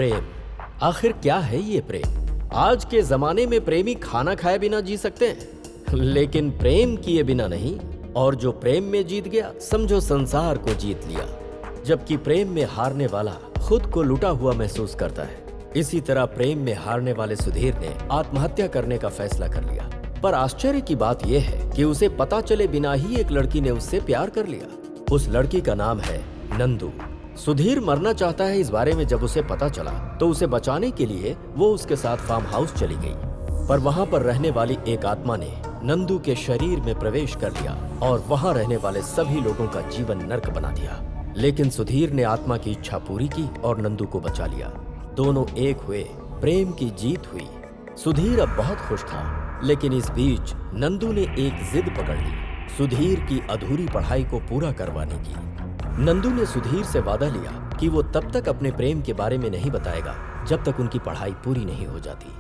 प्रेम, आखिर क्या है ये प्रेम? आज के जमाने में प्रेमी खाना खाए बिना जी सकते हैं, लेकिन प्रेम किए बिना नहीं। और जो प्रेम में जीत गया, समझो संसार को जीत लिया। जबकि प्रेम में हारने वाला खुद को लुटा हुआ महसूस करता है। इसी तरह प्रेम में हारने वाले सुधीर ने आत्महत्या करने का फैसला कर लिया। पर आश्चर्य की बात यह है कि उसे पता चले बिना ही एक लड़की ने उससे प्यार कर लिया। उस लड़की का नाम है नंदू। सुधीर मरना चाहता है, इस बारे में जब उसे पता चला तो उसे बचाने के लिए वो उसके साथ फार्म हाउस चली गई। पर वहां पर रहने वाली एक आत्मा ने नंदू के शरीर में प्रवेश कर लिया और वहां रहने वाले सभी लोगों का जीवन नर्क बना दिया। लेकिन सुधीर ने आत्मा की इच्छा पूरी की और नंदू को बचा लिया। दोनों एक हुए, प्रेम की जीत हुई। सुधीर अब बहुत खुश था, लेकिन इस बीच नंदू ने एक जिद पकड़ ली, सुधीर की अधूरी पढ़ाई को पूरा करवाने की। नंदू ने सुधीर से वादा लिया कि वो तब तक अपने प्रेम के बारे में नहीं बताएगा जब तक उनकी पढ़ाई पूरी नहीं हो जाती।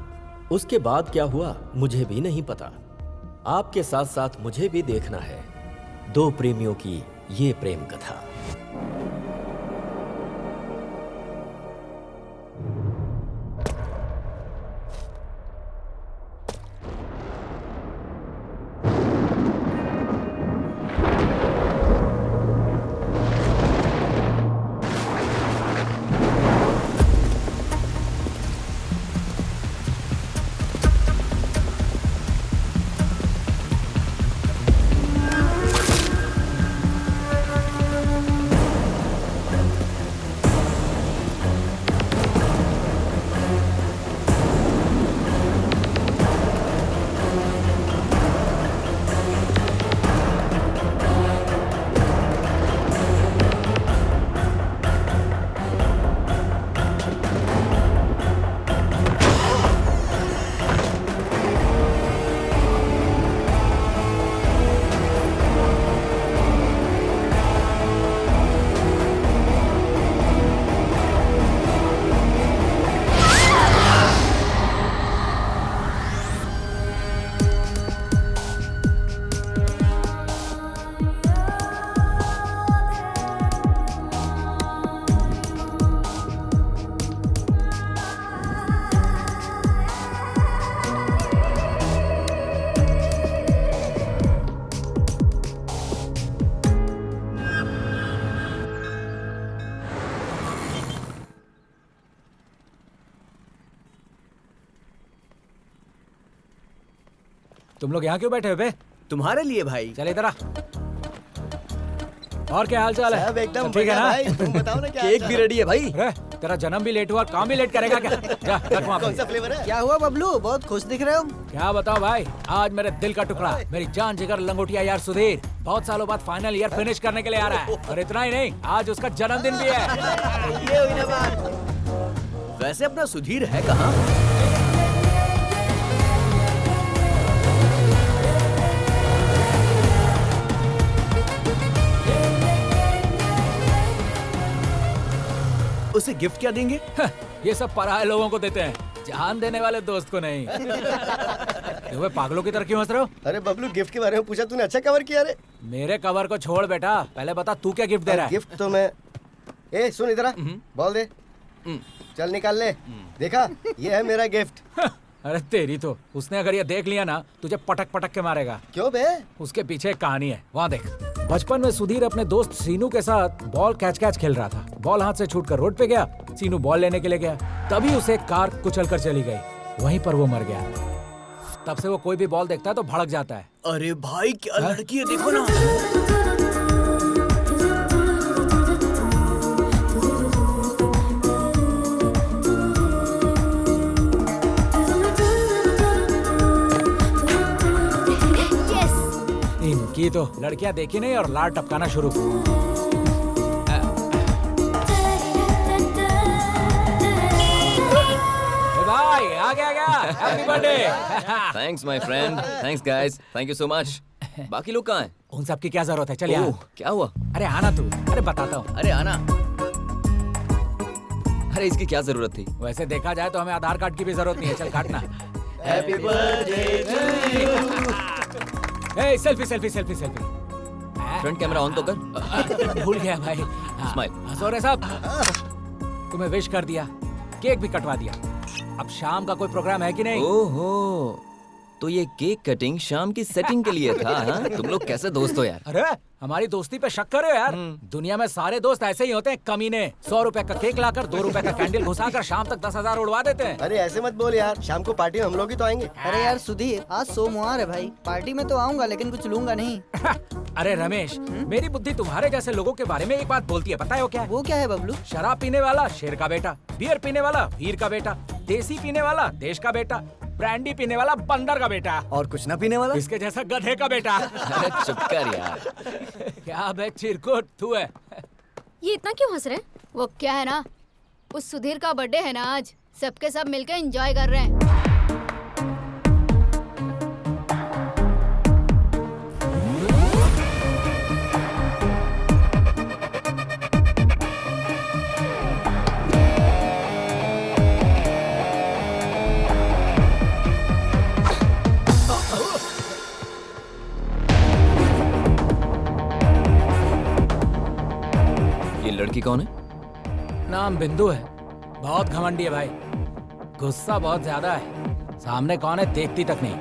उसके बाद क्या हुआ मुझे भी नहीं पता। आपके साथ साथ मुझे भी देखना है दो प्रेमियों की ये प्रेम कथा। तुम लोग यहाँ क्यों बैठे हो बे? तुम्हारे लिए भाई। चल इधर आ। और क्या हाल चाल है? सब एकदम ठीक है ना? भाई, तुम बताओ ना क्या केक भी रेडी है भाई। अरे तेरा जन्म भी लेट हुआ, काम भी लेट करेगा क्या? जा रख वहाँ कौन सा पे। फ्लेवर है? क्या हुआ बबलू, बहुत खुश दिख रहे हो? क्या बताओ भाई, आज मेरे दिल का टुकड़ा, मेरी जान जिगर लंगोटिया यार सुधीर बहुत सालों बाद फाइनल ईयर फिनिश करने के लिए आ रहा है। और इतना ही नहीं, आज उसका जन्मदिन भी है। ये हुई ना बात। वैसे अपना सुधीर है कहाँ? उसे गिफ्ट क्या देंगे? ये सब पराये लोगों को देते हैं, जान देने वाले दोस्त को नहीं। तुम्हें पागलों की तरह क्यों हंस रहे हो? अरे बबलू, गिफ्ट के बारे में पूछा तूने, अच्छा कवर किया रे। मेरे कवर को छोड़ बेटा, पहले बता तू क्या गिफ्ट दे रहा है? गिफ्ट तो मैं, ए सुन इधर आ, बॉल दे, चल निकाल ले। देखा, ये है मेरा गिफ्ट। अरे तेरी तो, उसने अगर ये देख लिया ना तुझे पटक पटक के मारेगा। क्यों बे? उसके पीछे एक कहानी है, वहाँ देख। बचपन में सुधीर अपने दोस्त सीनू के साथ बॉल कैच खेल रहा था। बॉल हाथ से छूटकर रोड पे गया, सीनू बॉल लेने के लिए गया, तभी उसे एक कार कुचल कर चली गई। वहीं पर वो मर गया। तब से वो कोई भी बॉल देखता है तो भड़क जाता है। अरे भाई क्या लड़की है, देखो ना। इनकी तो लड़कियां देखी नहीं और लाड़ टपकाना शुरू। भाई आ गया happy birthday. Thanks my friend, thanks guys, thank you so much. बाकी लोग कहाँ हैं? उन सब की क्या जरूरत है, चल यार। क्या हुआ? अरे आना तू, अरे बताता हूँ। अरे आना। अरे इसकी क्या जरूरत थी? वैसे देखा जाए तो हमें आधार कार्ड की भी जरूरत नहीं है, चल काटना। Happy birthday to you. A selfie. Front camera on तो कर। भूल गया भाई। स्माइल। हंसो रे साहब, तुम्हें विश कर दिया। केक भी कटवा दिया। अब शाम का कोई प्रोग्राम है कि नहीं? ओहो, तो ये केक कटिंग शाम की सेटिंग के लिए था, हाँ? तुम लोग कैसे दोस्त हो यार? अरे हमारी दोस्ती पे शक करे यार। दुनिया में सारे दोस्त ऐसे ही होते हैं कमीने। 100 रुपए का केक लाकर 2 रुपए का कैंडल घुसाकर शाम तक 10,000 उड़वा देते हैं। अरे ऐसे मत बोल यार, शाम को पार्टी में हम लोग ही तो आएंगे। अरे यार सुधीर, आज सोमवार है भाई, पार्टी में तो आऊंगा लेकिन कुछ लूंगा नहीं। अरे रमेश, मेरी बुद्धि तुम्हारे जैसे लोगों के बारे में एक बात बोलती है, पता है वो क्या है? वो क्या है बबलू? शराब पीने वाला शेर का बेटा, बियर पीने वाला वीर का बेटा, देसी पीने वाला देश का बेटा, ब्रांडी पीने वाला बंदर का बेटा, और कुछ ना पीने वाला? इसके जैसा गधे का बेटा। अरे चुप कर यार। क्या बे चिरकुट तू है? ये इतना क्यों हंस रहे हैं? वो क्या है ना, उस सुधीर का बर्थडे है ना आज, सबके सब मिलकर एंजॉय कर रहे हैं। ये लड़की कौन है? नाम बिंदु है, बहुत घमंडी है भाई, गुस्सा बहुत ज्यादा है, सामने कौन है देखती तक नहीं।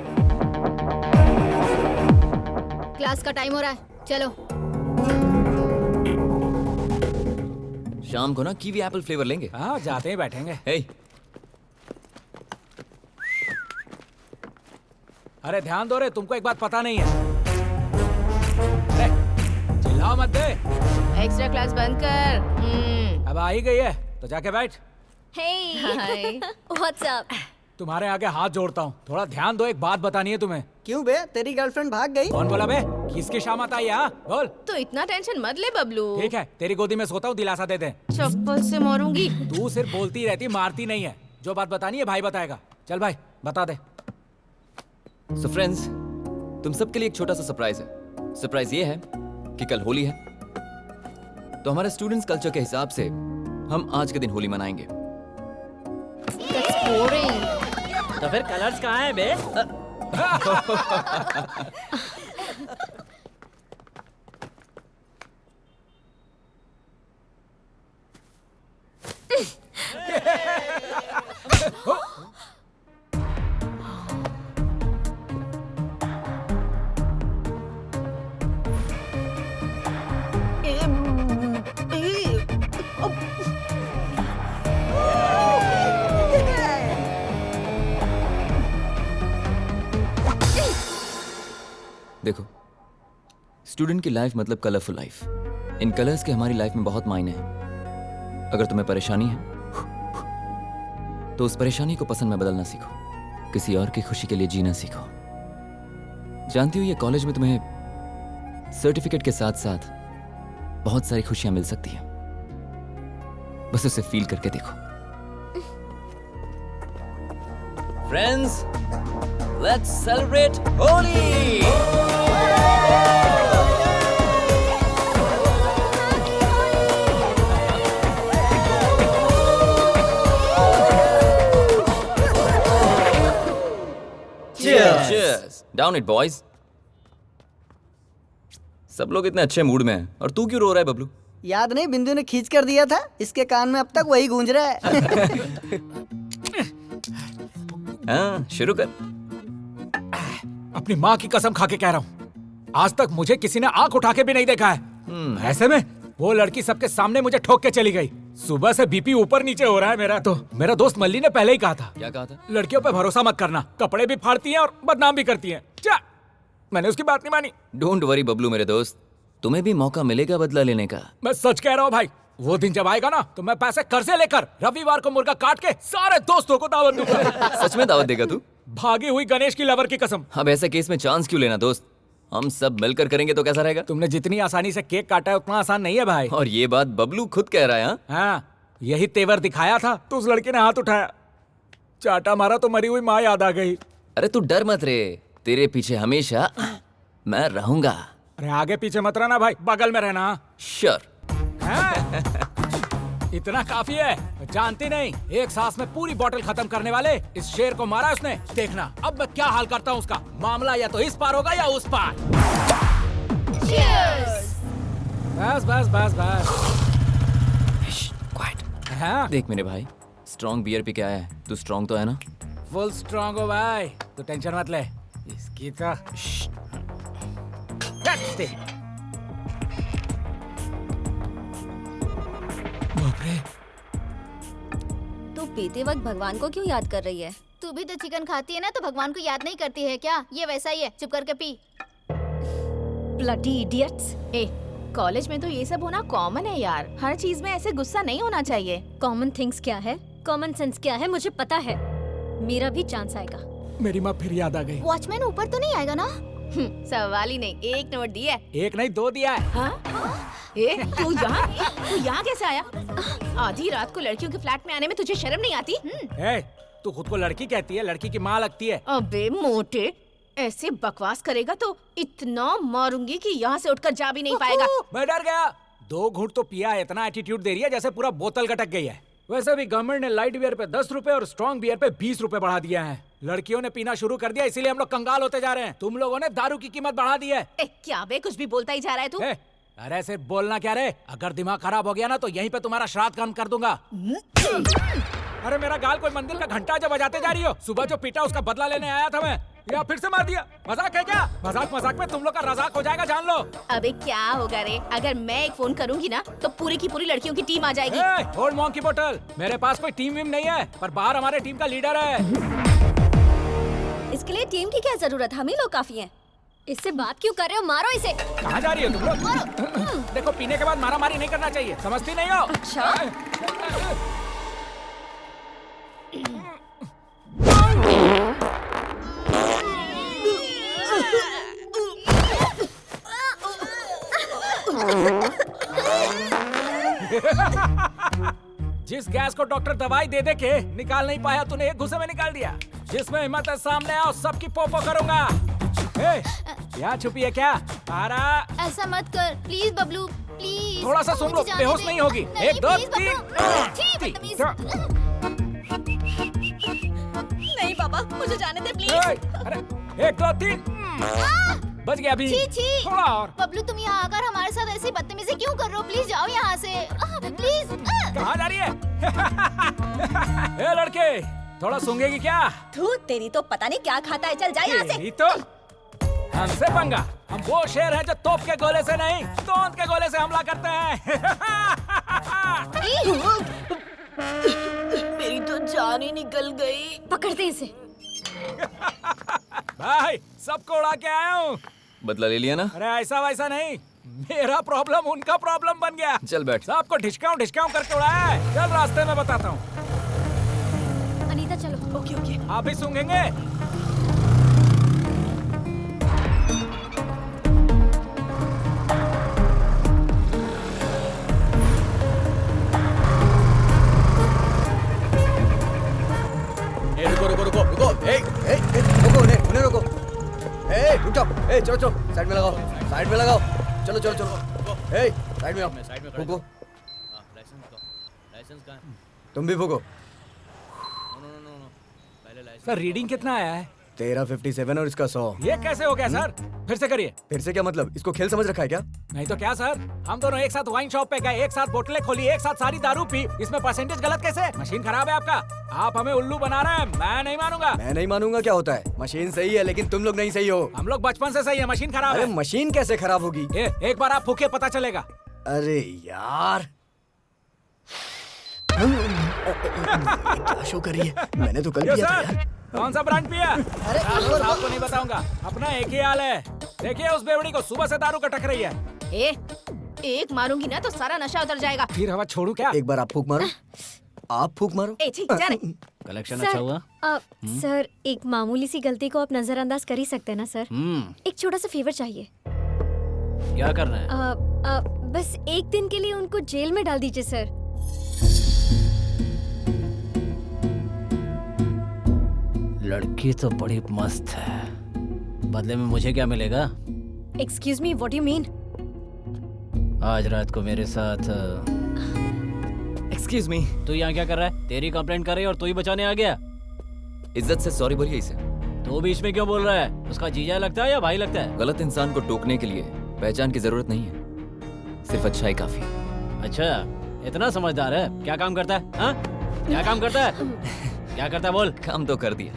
क्लास का टाइम हो रहा है, चलो। शाम को ना कीवी एप्पल फ्लेवर लेंगे। हाँ जाते ही बैठेंगे। हे, अरे ध्यान दो रे, तुमको एक बात पता नहीं है। अरे चिल्लाओ मत दे। एक्स्ट्रा क्लास बंद कर। अब आ ही गई है तो जाके बैठ। हाय, व्हाट्स अप? तुम्हारे आगे हाथ जोड़ता हूँ, थोड़ा ध्यान दो, एक बात बतानी है तुम्हें। क्यों बे, तेरी गर्लफ्रेंड भाग गई? कौन बोला बे? किसकी शामत आई है? हाँ बोल। तो इतना टेंशन मत ले बबलू। ठीक है, तेरी गोदी में सोता हूँ, दिलासा दे दे। चप्पल से मारूंगी। तू सिर्फ बोलती रहती, मारती नहीं है। जो बात बतानी है भाई बताएगा। चल भाई बता दे। सो फ्रेंड्स, तुम सबके लिए एक छोटा सा सरप्राइज है। सरप्राइज ये है कि कल होली है, तो हमारे स्टूडेंट्स कल्चर के हिसाब से हम आज के दिन होली मनाएंगे। That's boring. तो फिर कलर्स कहाँ हैं बे? देखो, स्टूडेंट की लाइफ मतलब कलरफुल लाइफ। इन कलर्स के हमारी लाइफ में बहुत मायने हैं। अगर तुम्हें परेशानी है तो उस परेशानी को पसंद में बदलना सीखो, किसी और की खुशी के लिए जीना सीखो। जानती हो, ये कॉलेज में तुम्हें सर्टिफिकेट के साथ साथ बहुत सारी खुशियां मिल सकती हैं, बस उसे फील करके देखो। Friends, let's celebrate Holi. Cheers. Down it, boys. सब लोग इतने अच्छे मूड में हैं, और तू क्यों रो रहा है बबलू? याद नहीं, बिंदु ने खींच कर दिया था, इसके कान में अब तक वही गूंज रहा है। हाँ, शुरू कर। अपनी माँ की कसम खा के कह रहा हूँ, आज तक मुझे किसी ने आंख उठा के भी नहीं देखा है। ऐसे में वो लड़की सबके सामने मुझे ठोक के चली गई। सुबह से बीपी ऊपर नीचे हो रहा है मेरा। तो मेरा दोस्त मल्ली ने पहले ही कहा था। क्या कहा था? लड़कियों पे भरोसा मत करना, कपड़े भी फाड़ती हैं और बदनाम भी करती हैं। क्या? मैंने उसकी बात नहीं मानी। डोंट वरी बबलू मेरे दोस्त, तुम्हें भी मौका मिलेगा बदला लेने का। मैं सच कह रहा हूँ भाई, वो दिन जब आएगा ना तो मैं पैसे कर्जे लेकर रविवार को मुर्गा काट के सारे दोस्तों को दावत दूंगा। सच में दावत देगा तू? भागी हुई गणेश की लवर की कसम। अब ऐसे केस में चांस क्यों लेना दोस्त, हम सब मिलकर करेंगे तो कैसा रहेगा? तुमने जितनी आसानी से केक काटा है उतना आसान नहीं है भाई। और ये बात बबलू खुद कह रहा है। हाँ? हाँ, यही तेवर दिखाया था तो उस लड़के ने हाथ उठाया, चाटा मारा तो मरी हुई माँ याद आ गई। अरे तू डर मत रे, तेरे पीछे हमेशा मैं रहूंगा। अरे आगे पीछे मत रहना भाई, बगल में रहना। श्योर। इतना काफी है, जानती नहीं, एक सांस में पूरी बोतल खत्म करने वाले इस शेर को मारा उसने। देखना अब मैं क्या हाल करता हूँ उसका। मामला या तो इस पार होगा या उस पार। बस बस बस बस। क्वाइट। हाँ? देख मेरे भाई, स्ट्रॉन्ग बियर पी के आया है, तू स्ट्रॉन्ग तो है ना? फुल स्ट्रांग हो भाई, तू टेंशन मत ले। इसकी तो बाप रे। तू पीते वक्त भगवान को क्यों याद कर रही है? तू भी तो चिकन खाती है ना, तो भगवान को याद नहीं करती है क्या? ये वैसा ही है, चुप करके पी। Bloody idiots. ए, कॉलेज में तो ये सब होना कॉमन है यार। हर चीज में ऐसे गुस्सा नहीं होना चाहिए। कॉमन थिंग्स क्या है, कॉमन सेंस क्या है, मुझे पता है। मेरा भी चांस आएगा। मेरी माँ फिर याद आ गई। वॉचमैन ऊपर तो नहीं आएगा ना? सवाल ही नहीं, एक नोट दिया है। एक नहीं 2 दिया है। हाँ? ए, तू यहाँ कैसे आया? आधी रात को लड़कियों के फ्लैट में आने में तुझे शर्म नहीं आती? ए, तू खुद को लड़की कहती है, लड़की की माँ लगती है। अबे मोटे, ऐसे बकवास करेगा तो इतना मारूंगी कि यहाँ से उठकर जा भी नहीं पाएगा। मैं डर गया। 2 घूंट तो पिया है, इतना एटीट्यूड दे रही है जैसे पूरा बोतल गटक गई है। वैसे भी गवर्नमेंट ने लाइट बियर पे 10 रुपए और स्ट्रॉन्ग बियर पे 20 रुपए बढ़ा दिया है। लड़कियों ने पीना शुरू कर दिया, इसीलिए हम लोग कंगाल होते जा रहे हैं। तुम लोगों ने दारू की कीमत बढ़ा दी है। ए, क्या बे, कुछ भी बोलता ही जा रहा है तू। अरे सिर्फ बोलना क्या रे, अगर दिमाग खराब हो गया ना तो यहीं पे तुम्हारा श्राद्ध काम कर दूंगा। अरे मेरा गाल कोई मंदिर का घंटा जब बजाते जा रही हो। सुबह जो पीटा उसका बदला लेने आया था मैं, या फिर से मार दिया। मजाक है क्या? मजाक में तुम लोग का रजाक हो जाएगा, जान लो। अबे क्या होगा रे, अगर मैं एक फोन करूंगी ना तो पूरी की पूरी लड़कियों की टीम आ जाएगी। ओल्ड मॉन्क की बोतल, मेरे पास कोई टीम वीम नहीं है, पर बाहर हमारे टीम का लीडर है। इसके लिए टीम की क्या जरूरत, हम ही लोग काफी हैं। इससे बात क्यों कर रहे हो? मारो इसे। कहाँ जा रही हो तुम लोग? देखो, पीने के बाद मारामारी नहीं करना चाहिए, समझती नहीं हो? अच्छा। जिस गैस को डॉक्टर दवाई दे दे के निकाल नहीं पाया, तूने एक घुसे में निकाल दिया। जिसमें हिम्मत है सामने आओ, सबकी पोपो करूंगा। क्या छुपी है क्या? आरा, ऐसा मत कर प्लीज बबलू, प्लीज। थोड़ा सा सुन लो, बेहोश नहीं होगी। 1 2 3। नहीं पापा, मुझे जाने दे प्लीज। अरे 1 2 3 बच गया अभी। छी। थोड़ा और। बबलू, तुम यहाँ आकर हमारे साथ ऐसी बदतमीजी क्यों कर रहे हो? प्लीज जाओ यहाँ से, प्लीज। कहाँ जा रही है? ए लड़के, थोड़ा सूंघेगी क्या? तू, तेरी तो पता नहीं क्या खाता है, चल जा यहाँ से। यही तो, हमसे पंगा। हम वो शेर हैं जो तोप के गोले से नहीं, तोंद के गोले से हमला करते हैं। मेरी तो जान ही निकल गई। पकड़ते इसे। भाई, सबको उड़ा के आया हूँ। बदला ले लिया ना? अरे ऐसा वैसा नहीं, मेरा प्रॉब्लम उनका प्रॉब्लम बन गया। चल बैठ। सबको ढिचकाऊं करके उड़ाया है। चल रास्ते में बताता हूँ। अनीता चलो। Okay okay. आप भी सूंघेंगे? रुको। रुको, उन्हें रुको। रुक जाओ। चलो, साइड में लगाओ। चलो। साइड में आओ। फूको। तुम भी फूको। सर, रीडिंग कितना आया है? तेरा 57 और इसका 100। ये कैसे हो गया सर? फिर से करिए। फिर से क्या मतलब? इसको खेल समझ रखा है क्या? नहीं तो क्या सर, हम दोनों एक साथ वाइन शॉप पे गए, एक साथ बोतलें खोली, एक साथ सारी दारू पी। इसमें परसेंटेज गलत कैसे? मशीन खराब है आपका। आप हमें उल्लू बना रहे हैं, मैं नहीं मानूंगा। मैं नहीं मानूंगा क्या होता है? मशीन सही है, लेकिन तुम लोग नहीं सही हो। हम लोग बचपन से सही है, मशीन खराब अरे है। मशीन कैसे खराब होगी? एक बार आप फूके, पता चलेगा। अरे यार, क्या शो कर रही है? मैंने तो कल ये किया था सर, यार। कौन सा ब्रांड पिया? अरे आपको नहीं बताऊंगा, अपना एक ही हाल है। देखिए उस बेवड़ी को, सुबह से दारू कटक रही है। एक मारूंगी ना तो सारा नशा उतर जाएगा। फिर हवा छोड़ू क्या? एक बार आप फूक मारो। जा रे। कलेक्शन अच्छा हुआ? सर, एक मामूली सी गलती को आप नजरअंदाज कर ही सकते हैं ना सर? एक छोटा सा फेवर चाहिए। क्या करना है? बस एक दिन के लिए उनको जेल में डाल दीजिए सर। लड़की तो बड़ी मस्त है, बदले में मुझे क्या मिलेगा? Excuse me, what you mean? आज रात को मेरे साथ। Excuse me. तू यहाँ क्या कर रहा है? तेरी कंप्लेंट कर रही है और तू ही बचाने आ गया। इज्जत से सॉरी बोलिए इसे। तू बीच में क्यों बोल रहा है? उसका जीजा लगता है या भाई लगता है? गलत इंसान को टोकने के लिए पहचान की जरूरत नहीं है, सिर्फ अच्छा ही काफी। अच्छा, इतना समझदार है? क्या काम करता है? हाँ? क्या काम करता है? क्या करता है बोल? काम तो कर दिया।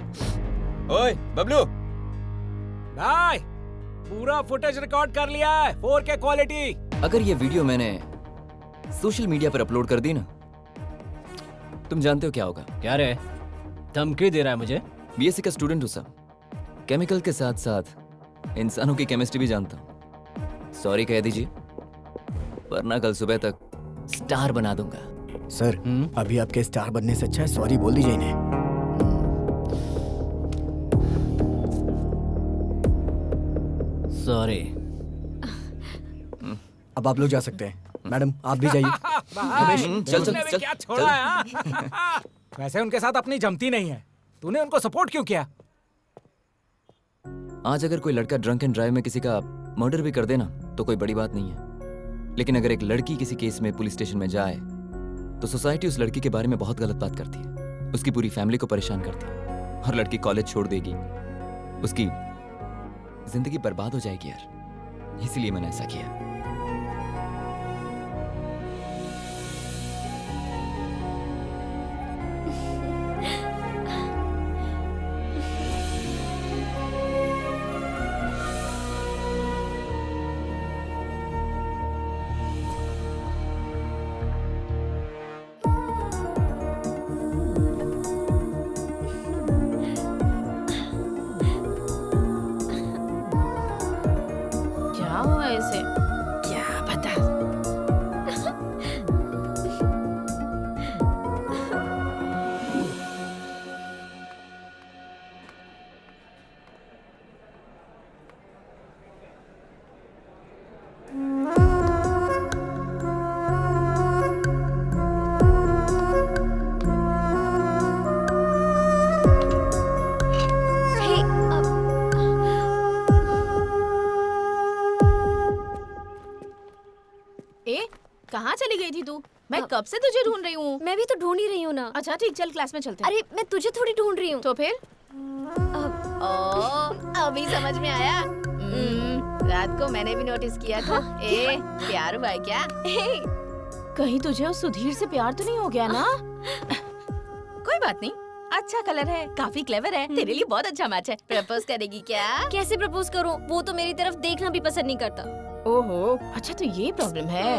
ओए बबलू, भाई पूरा फुटेज रिकॉर्ड कर लिया है 4K क्वालिटी। अगर ये वीडियो मैंने सोशल मीडिया पर अपलोड कर दी ना, तुम जानते हो क्या होगा? क्या रे? धमकी दे रहा है मुझे? बीएससी का स्टूडेंट हूँ सर। केमिकल के साथ साथ इंसानों की केमिस्ट्री भी जानता हूँ। सॉरी कह दीजिए, वरना कल सुबह तक स्टार बना दूंगा। सर अभी आपके स्टार बनने से अच्छा है सॉरी बोल दीजिए इन्हें। सॉरी। अब आप लोग जा सकते हैं। मैडम आप भी जाइए। चल चल चल क्या छोड़ा है हाँ? वैसे उनके साथ अपनी जमती नहीं है, तूने उनको सपोर्ट क्यों किया? आज अगर कोई लड़का ड्रंक एंड ड्राइव में किसी का मर्डर भी कर देना तो कोई बड़ी बात नहीं है, लेकिन अगर एक लड़की किसी केस में पुलिस स्टेशन में जाए तो सोसाइटी उस लड़की के बारे में बहुत गलत बात करती है, उसकी पूरी फैमिली को परेशान करती है और लड़की कॉलेज छोड़ देगी, उसकी जिंदगी बर्बाद हो जाएगी यार। इसलिए मैंने ऐसा किया। क्या हुआ इसे? क्या पता। हे, ए, कहाँ चली गई थी तू? मैं कब से तुझे ढूंढ रही हूँ। मैं भी तो ढूंढ ही रही हूँ ना। अच्छा ठीक, चल क्लास में चलते हैं। अरे मैं तुझे थोड़ी ढूंढ रही हूँ। तो फिर? अभी समझ में आया। रात को मैंने भी नोटिस किया था। ए, प्यार हुआ है क्या? कहीं तुझे उस सुधीर से प्यार तो नहीं हो गया ना? कोई बात नहीं, अच्छा कलर है, काफी क्लेवर है, तेरे लिए बहुत अच्छा मैच है। प्रपोज करेगी क्या? कैसे प्रपोज करूँ? वो तो मेरी तरफ देखना भी पसंद नहीं करता। ओहो, अच्छा तो ये प्रॉब्लम है।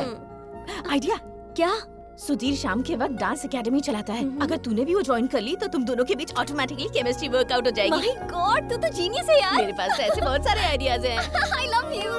आइडिया क्या? सुधीर शाम के वक्त डांस एकेडमी चलाता है। अगर तूने भी वो ज्वाइन कर ली तो तुम दोनों के बीच ऑटोमेटिकली केमिस्ट्री वर्कआउट हो जाएगी। माय गॉड, तू तो जीनियस है यार। मेरे पास तो ऐसे बहुत सारे आइडियाज हैं। आई love you.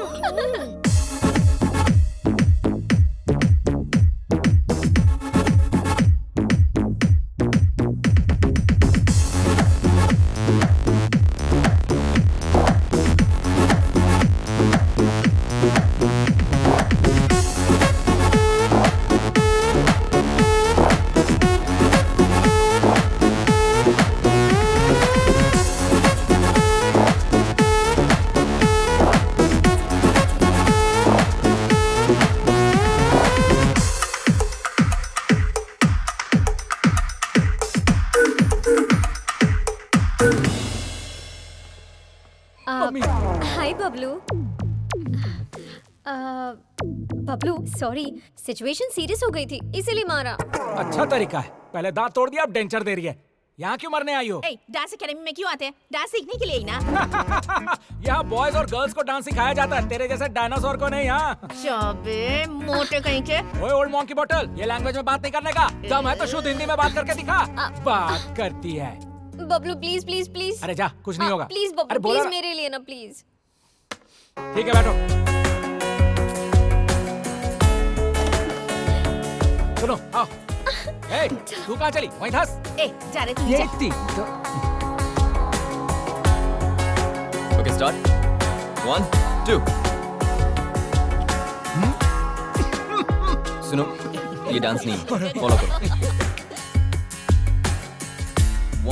Hi Bablu. Bablu sorry, situation serious हो गई थी इसीलिए मारा। अच्छा तरीका है, पहले दांत तोड़ दिया अब डेंचर दे रही है। यहाँ क्यों मरने आई हो? ए, डांस एकेडमी में क्यों आते हैं? डांस सीखने के लिए ही ना। यहाँ बॉयज और गर्ल्स को डांस सिखाया जाता है, तेरे जैसे डायनासोर को नहीं। यहाँ चाबे मोटे कहीं के। ओए ओल्ड मॉन्की बॉटल, ये लैंग्वेज में बात नहीं करने का। दम है तो शुद्ध हिंदी में बात करके दिखा। बात करती है। Bablu please please please. अरे जा, कुछ नहीं होगा। प्लीज अरे बबलू बोला प्लीज ना। मेरे लिए ना प्लीज। ठीक है बैठो। सुनो आओ। ए, तू कहाँ चली? वहीं धस। ए, जा रहे तू ये जा। इतनी ओके स्टार्ट। 1 2। सुनो, ये डांस नहीं है, फॉलो करो।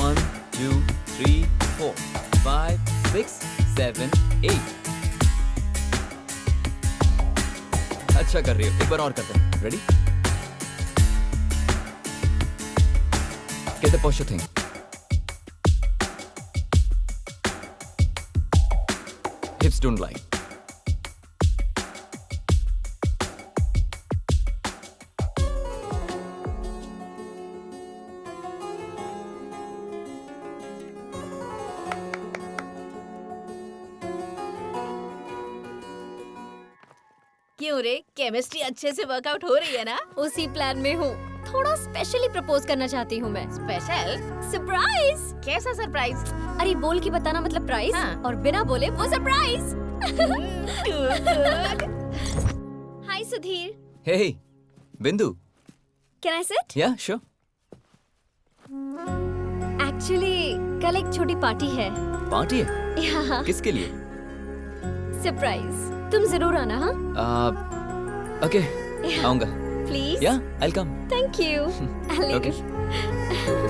1 2 3 4 5 6 7 8। अच्छा कर रही हो, एक बार और करते हैं। Ready? Get the posture thing. Hips don't lie. क्यों रे, केमिस्ट्री अच्छे से वर्कआउट हो रही है ना? उसी प्लान में हूँ। थोड़ा स्पेशली प्रपोज करना चाहती हूँ मैं। स्पेशल? सरप्राइज। कैसा सरप्राइज? अरे बोल के बताना मतलब प्राइस, हाँ। और बिना बोले वो सरप्राइज। गुड। हाय सुधीर, हे बिंदु, कैन आई सिट? या श्योर। एक्चुअली कल एक छोटी पार्टी है। पार्टी है? यहाँ किसके लिए? सरप्राइज, तुम जरूर आना। हाँ ओके, आऊंगा। प्लीज। या I come. Thank you. I Okay.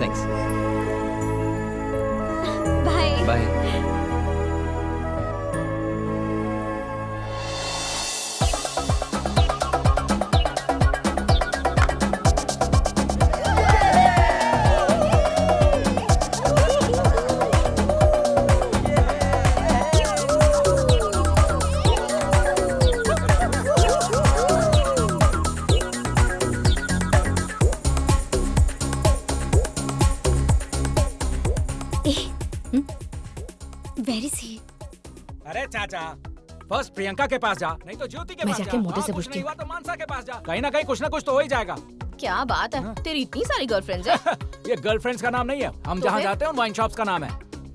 Thanks. Bye. Bye. Very see. अरे चाचा, फर्स्ट प्रियंका के पास जा, नहीं तो ज्योति के मैं पास जा। जाके मोटे से कुछ पूछती नहीं हुआ तो मानसा के पास जा। कहीं ना कहीं कुछ ना कुछ तो हो ही जाएगा। क्या बात है, तेरी इतनी सारी गर्लफ्रेंड्स है? ये गर्लफ्रेंड्स का नाम नहीं है, हम तो जहाँ फिर? जाते हैं वाइन शॉप्स का नाम है।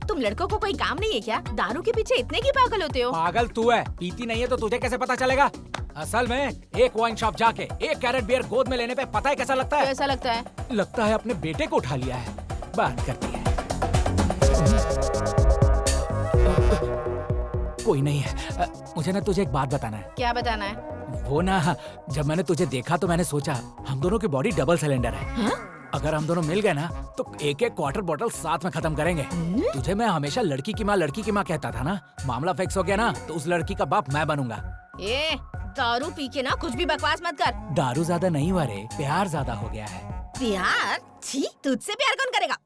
तुम लड़कों को कोई काम नहीं है क्या? दारू के पीछे इतने की पागल होते हो? पागल तू है, पीती नहीं है तो तुझे कैसे पता चलेगा? असल में एक वाइन शॉप जाके 1 कैरेट बियर गोद में लेने पे पता है कैसा लगता है? कैसा लगता है? लगता है अपने बेटे को उठा लिया है। बात करती है। कोई नहीं है। मुझे ना तुझे एक बात बताना है। क्या बताना है? वो ना, जब मैंने तुझे देखा तो मैंने सोचा हम दोनों की बॉडी डबल सिलेंडर है। हाँ? अगर हम दोनों मिल गए ना तो एक एक क्वार्टर बॉटल साथ में खत्म करेंगे। तुझे मैं हमेशा लड़की की माँ कहता था ना। मामला फिक्स हो गया ना तो उस लड़की का बाप मैं बनूंगा। ए, दारू पी के ना कुछ भी बकवास मत कर। दारू ज्यादा नहीं हुआ रे, प्यार ज्यादा हो गया है। प्यार? छी, तुझसे प्यार कौन करेगा?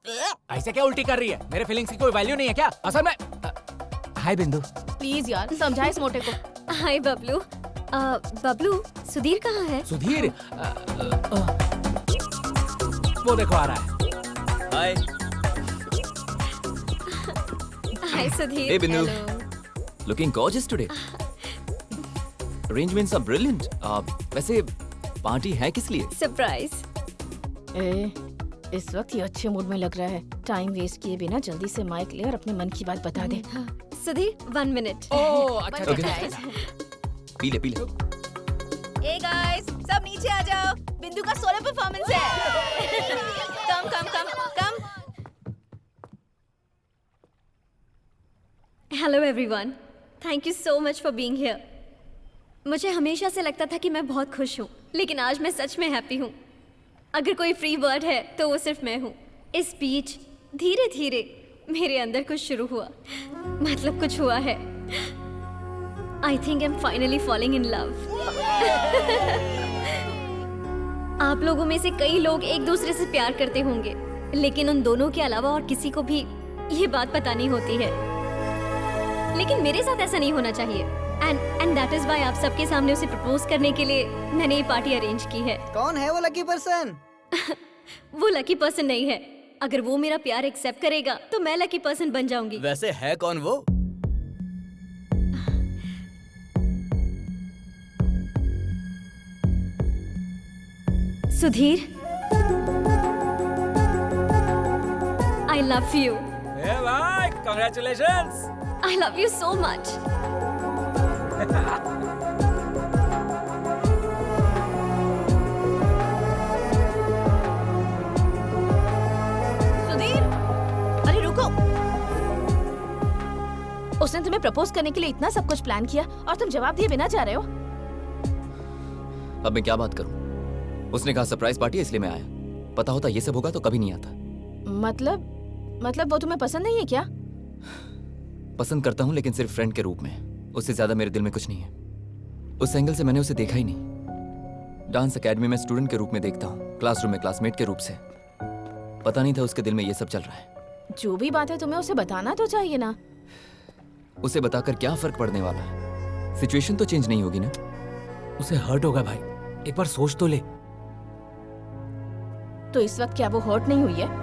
ऐसे क्या उल्टी कर रही है? मेरे फीलिंग्स की कोई वैल्यू नहीं है क्या? असल में हाय बिंदु। प्लीज यार, समझा इस मोटे को। हाय बबलू। बबलू, सुधीर कहाँ है? सुधीर वो देखो आ रहा है। Hi. Hi Sudhir. Hey, Bindu. Hello. Looking gorgeous today. Arrangements are brilliant. वैसे पार्टी है किस लिए? सरप्राइज। इस वक्त ये अच्छे मूड में लग रहा है। टाइम वेस्ट किए बिना जल्दी से माइक ले और अपने मन की बात बता दे। हाँ, सुधीर 1 मिनट। ओह अच्छा But अच्छा, guys, अच्छा। पी ले पी ले। ए गाइस, सब नीचे आ जाओ। बिंदु का सोलो परफॉर्मेंस है। Come come come come. Hello everyone, thank you so much for being here. मुझे हमेशा से लगता था कि मैं बहुत खुश हूँ, लेकिन आज मैं सच में हैप्पी हूँ। अगर कोई फ्री वर्ड है तो वो सिर्फ मैं हूँ। इस बीच धीरे धीरे मेरे अंदर कुछ शुरू हुआ, मतलब कुछ हुआ है। I think I am finally falling in love. आप लोगों में से कई लोग एक दूसरे से प्यार करते होंगे, लेकिन उन दोनों के अलावा और किसी को भी ये बात पता नहीं होती है। लेकिन मेरे साथ ऐसा नहीं होना चाहिए। एंड दैट इज व्हाई आप सबके सामने उसे प्रपोज करने के लिए मैंने ये पार्टी अरेंज की है। कौन है वो लकी पर्सन? वो लकी पर्सन नहीं है। अगर वो मेरा प्यार एक्सेप्ट करेगा तो मैं लकी पर्सन बन जाऊंगी। वैसे है कौन वो? Sudhir, I love you. ए भाई, congratulations. I love you so much. Sudhir, अरे रुको। उसने तुम्हें प्रपोज करने के लिए इतना सब कुछ प्लान किया और तुम जवाब दिए बिना जा रहे हो। अब मैं क्या बात करूं? उसने कहा सरप्राइज पार्टी है इसलिए मैं आया। पता होता ये सब होगा तो कभी नहीं आता। मतलब वो तुम्हें पसंद नहीं है क्या? पसंद करता हूं लेकिन सिर्फ फ्रेंड के रूप में। उससे ज्यादा मेरे दिल में कुछ नहीं है। उस एंगल से मैंने उसे देखा ही नहीं। डांस एकेडमी में स्टूडेंट के रूप में देखता हूँ, क्लासरूम में क्लासमेट के रूप से। पता नहीं था उसके दिल में ये सब चल रहा है। जो भी बात है तुम्हें उसे बताना तो चाहिए ना। उसे बताकर क्या फर्क पड़ने वाला है? सिचुएशन तो चेंज नहीं होगी ना। उसे हर्ट होगा भाई, एक बार सोच तो ले। तो इस वक्त क्या वो हर्ट नहीं हुई है?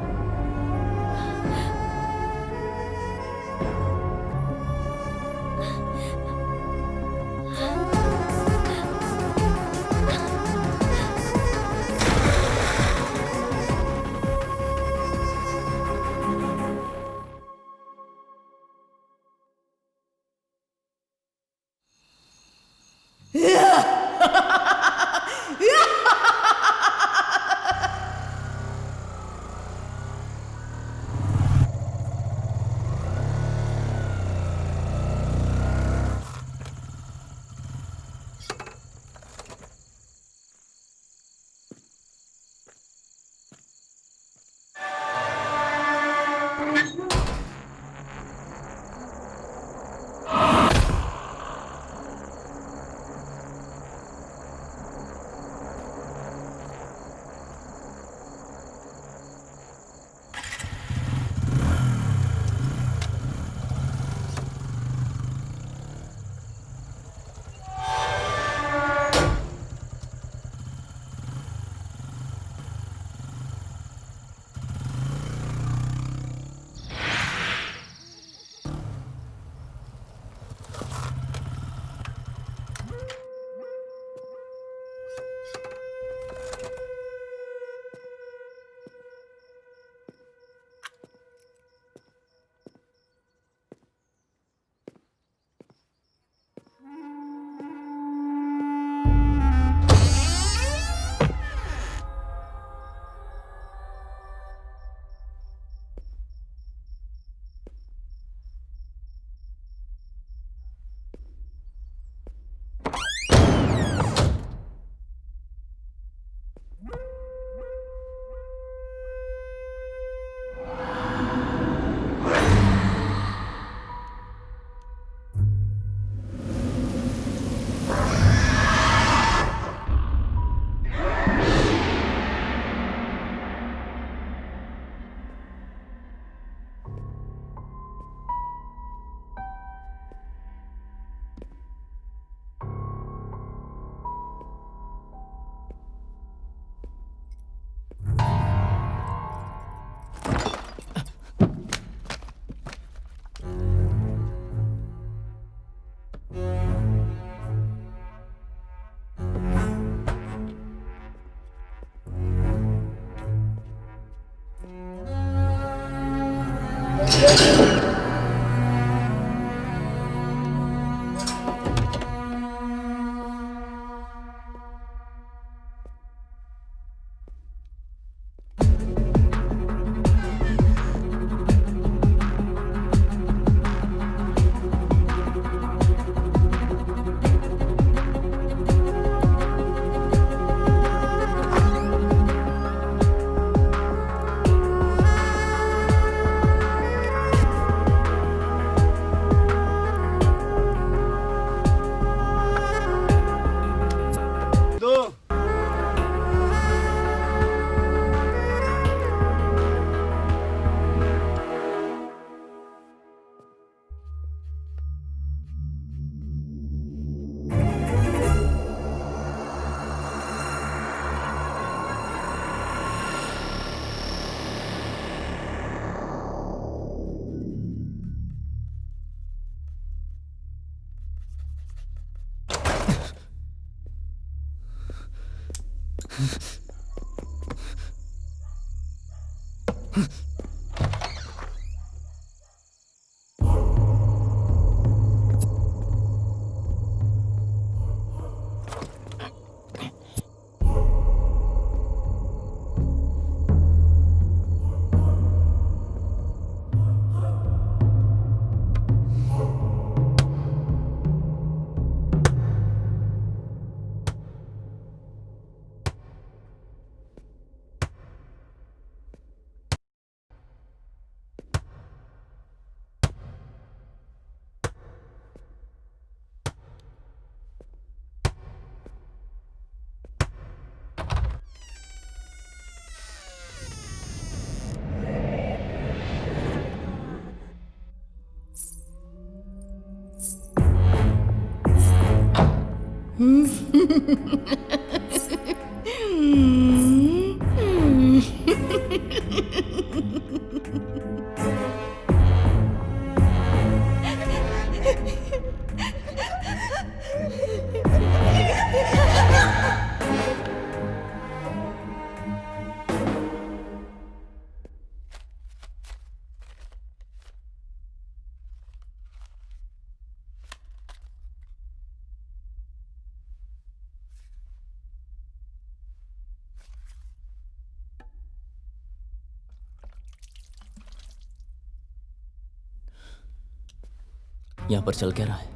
यहां पर चल क्या रहा है?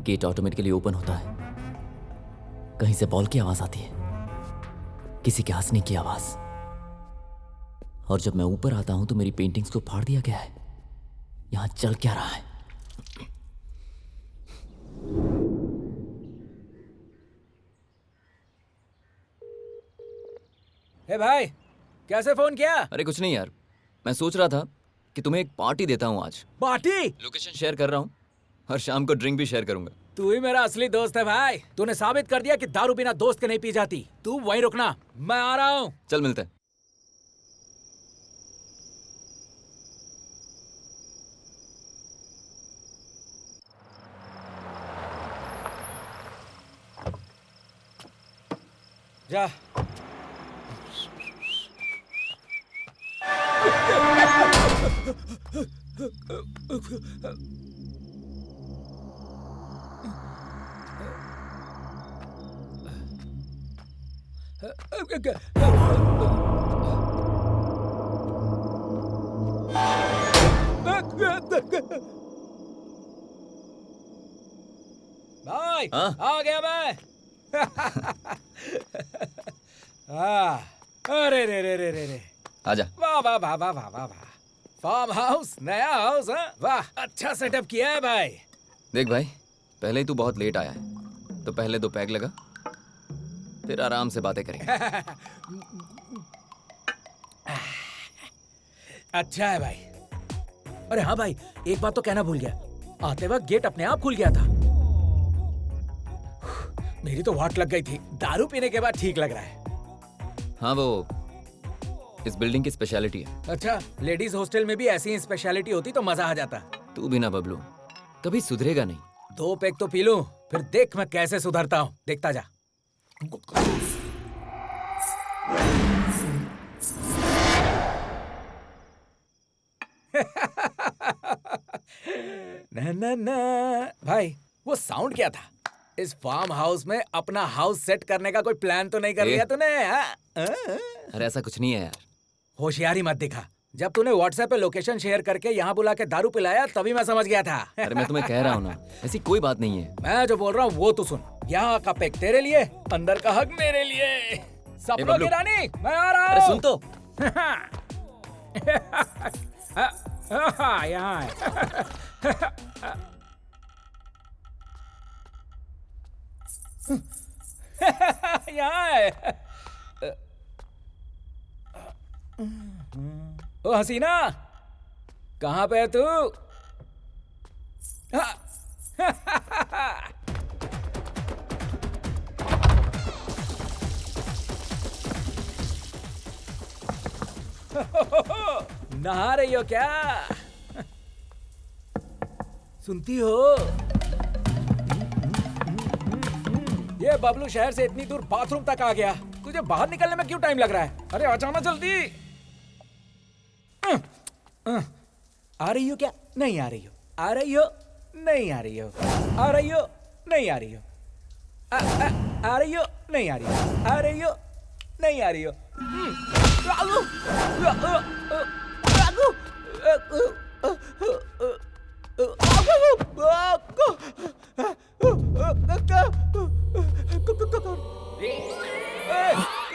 गेट ऑटोमेटिकली ओपन होता है। कहीं से बॉल की आवाज आती है, किसी के हंसने की आवाज। और जब मैं ऊपर आता हूं तो मेरी पेंटिंग्स को फाड़ दिया गया है। यहां चल क्या रहा है? हे भाई, कैसे फोन किया? अरे कुछ नहीं यार, मैं सोच रहा था कि तुम्हें एक पार्टी देता हूं आज। पार्टी? लोकेशन शेयर कर रहा हूं और शाम को ड्रिंक भी शेयर करूंगा। तू ही मेरा असली दोस्त है भाई। तूने साबित कर दिया कि दारू बिना दोस्त के नहीं पी जाती। तू वहीं रुकना, मैं आ रहा हूँ। चल मिलते हैं। जा। भाई, आ गया मैं। अरे रे रे रे रे रे, आजा। वाह वाह वाह वाह वाह वाह। फार्म हाउस, नया हाउस। वाह, अच्छा सेटअप किया है भाई। देख भाई, पहले ही तू बहुत लेट आया है, तो पहले 2 पैग लगा, फिर आराम से बातें करेंगे। अच्छा है भाई। अरे हाँ भाई, एक बात तो कहना भूल गया। आते वक्त गेट अपने आप खुल गया था। मेरी तो वाट लग गई थी। दारू पीने के बाद ठीक लग रहा है। हाँ, वो इस बिल्डिंग की स्पेशलिटी है। अच्छा, लेडीज हॉस्टल में भी ऐसी ही स्पेशलिटी होती तो मजा आ जाता। तू भी ना बबलू, कभी सुधरेगा नहीं। 2 पैग तो पी लूं, फिर देख मैं कैसे सुधरता हूँ। देखता जा। ना ना ना। भाई, वो साउंड क्या था? इस फार्म हाउस में अपना हाउस सेट करने का कोई प्लान तो नहीं कर लिया तूने? अरे ऐसा कुछ नहीं है यार। होशियारी मत दिखा। जब तूने व्हाट्सएप पे लोकेशन शेयर करके यहाँ बुला के दारू पिलाया, तभी मैं समझ गया था। अरे मैं तुम्हें कह रहा हूँ ना, ऐसी कोई बात नहीं है। मैं जो बोल रहा हूँ वो तो सुन। यहाँ का पेक तेरे लिए, अंदर का हक मेरे लिए। सपनों की रानी, मैं आ रहा हूँ। अरे सुन तो। यहाँ है। यहाँ है। ओ हसीना, कहाँ पे है तू? नहा रही हो क्या? सुनती हो? ये बबलू शहर से इतनी दूर बाथरूम तक आ गया। तुझे तुझे बाहर निकलने में क्यों टाइम लग रहा है? अरे आ जाना जल्दी। आ रही हो क्या? नहीं आ रही हो। आ रही हो? नहीं आ रही हो। आ रही हो? नहीं आ रही हो। आ रही हो? नहीं आ रही हो। आ रही हो? नहीं आ रही हो।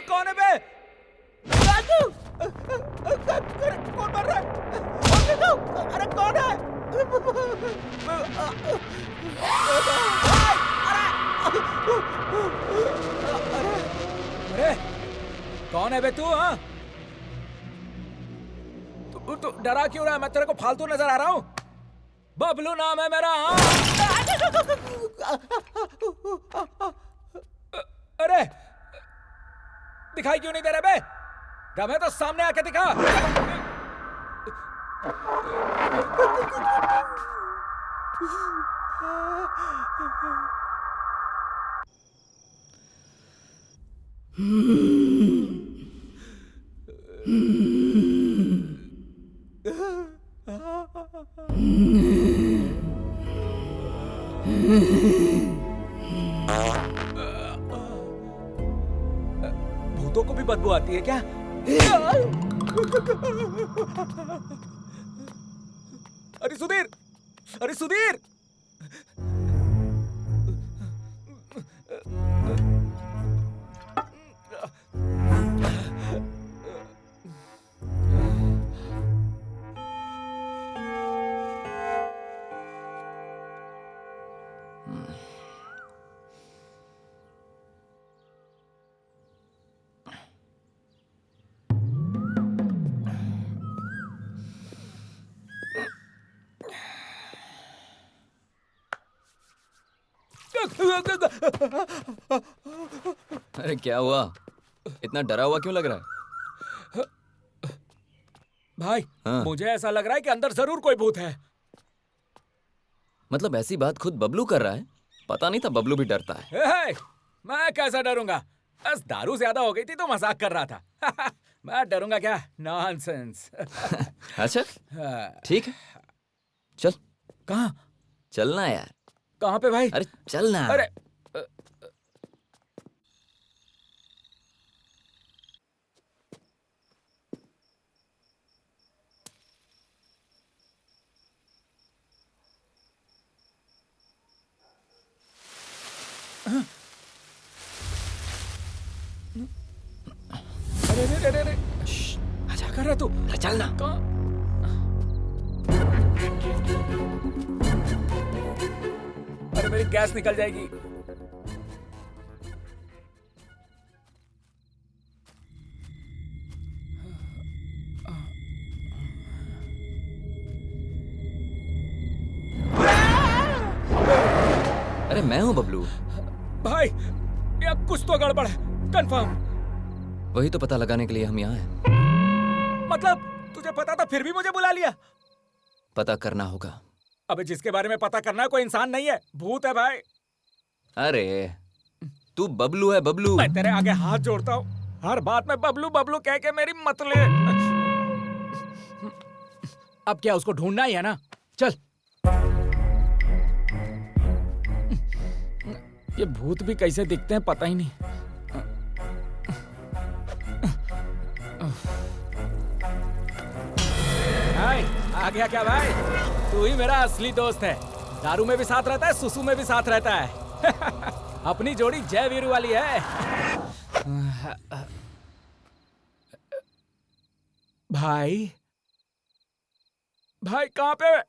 कौन है बे? कौन मर रहा है? अरे कौन है? अरे कौन है बे तू? हाँ, तू डरा क्यों रहा है? मैं तेरे को फालतू नजर आ रहा हूँ? बबलू नाम है मेरा। अरे दिखाई क्यों नहीं दे रहे बे? दम है तो सामने आके दिखा। भूतों को भी बदबू आती है क्या? अरे सुधीर! अरे सुधीर! अरे क्या हुआ? इतना डरा हुआ क्यों लग रहा है? भाई, हाँ। मुझे ऐसा लग रहा है कि अंदर जरूर कोई भूत है। मतलब ऐसी बात खुद बबलू कर रहा है? पता नहीं था बबलू भी डरता है। हे, मैं कैसा डरूंगा? बस दारू ज्यादा हो गई थी तो मजाक कर रहा था। मैं डरूंगा क्या? नॉनसेंस। अच्छा ठीक है, चल। कहाँ? चलना यार। कहाँ पे भाई? अरे चलना। अरे अरे अरे अरे क्या कर रहा तू? अरे चलना। अरे मेरी गैस निकल जाएगी। अरे मैं हूँ बबलू। भाई या कुछ तो गड़बड़ है, कंफर्म। वही तो पता लगाने के लिए हम यहाँ हैं। मतलब तुझे पता था फिर भी मुझे बुला लिया? पता करना होगा। अबे जिसके बारे में पता करना है कोई इंसान नहीं है, भूत है भाई। अरे तू बबलू है, बबलू। मैं तेरे आगे हाथ जोड़ता हूँ, हर बात में बबलू बबलू कह के मेरी मत ले। अब क्या उसको ढूंढना ही है ना? चल। ये भूत भी कैसे दिखते हैं पता ही नहीं। भाई आ गया क्या भाई? तू ही मेरा असली दोस्त है। दारू में भी साथ रहता है, सुसु में भी साथ रहता है। अपनी जोड़ी जय वीरू वाली है। भाई भाई कहाँ पे?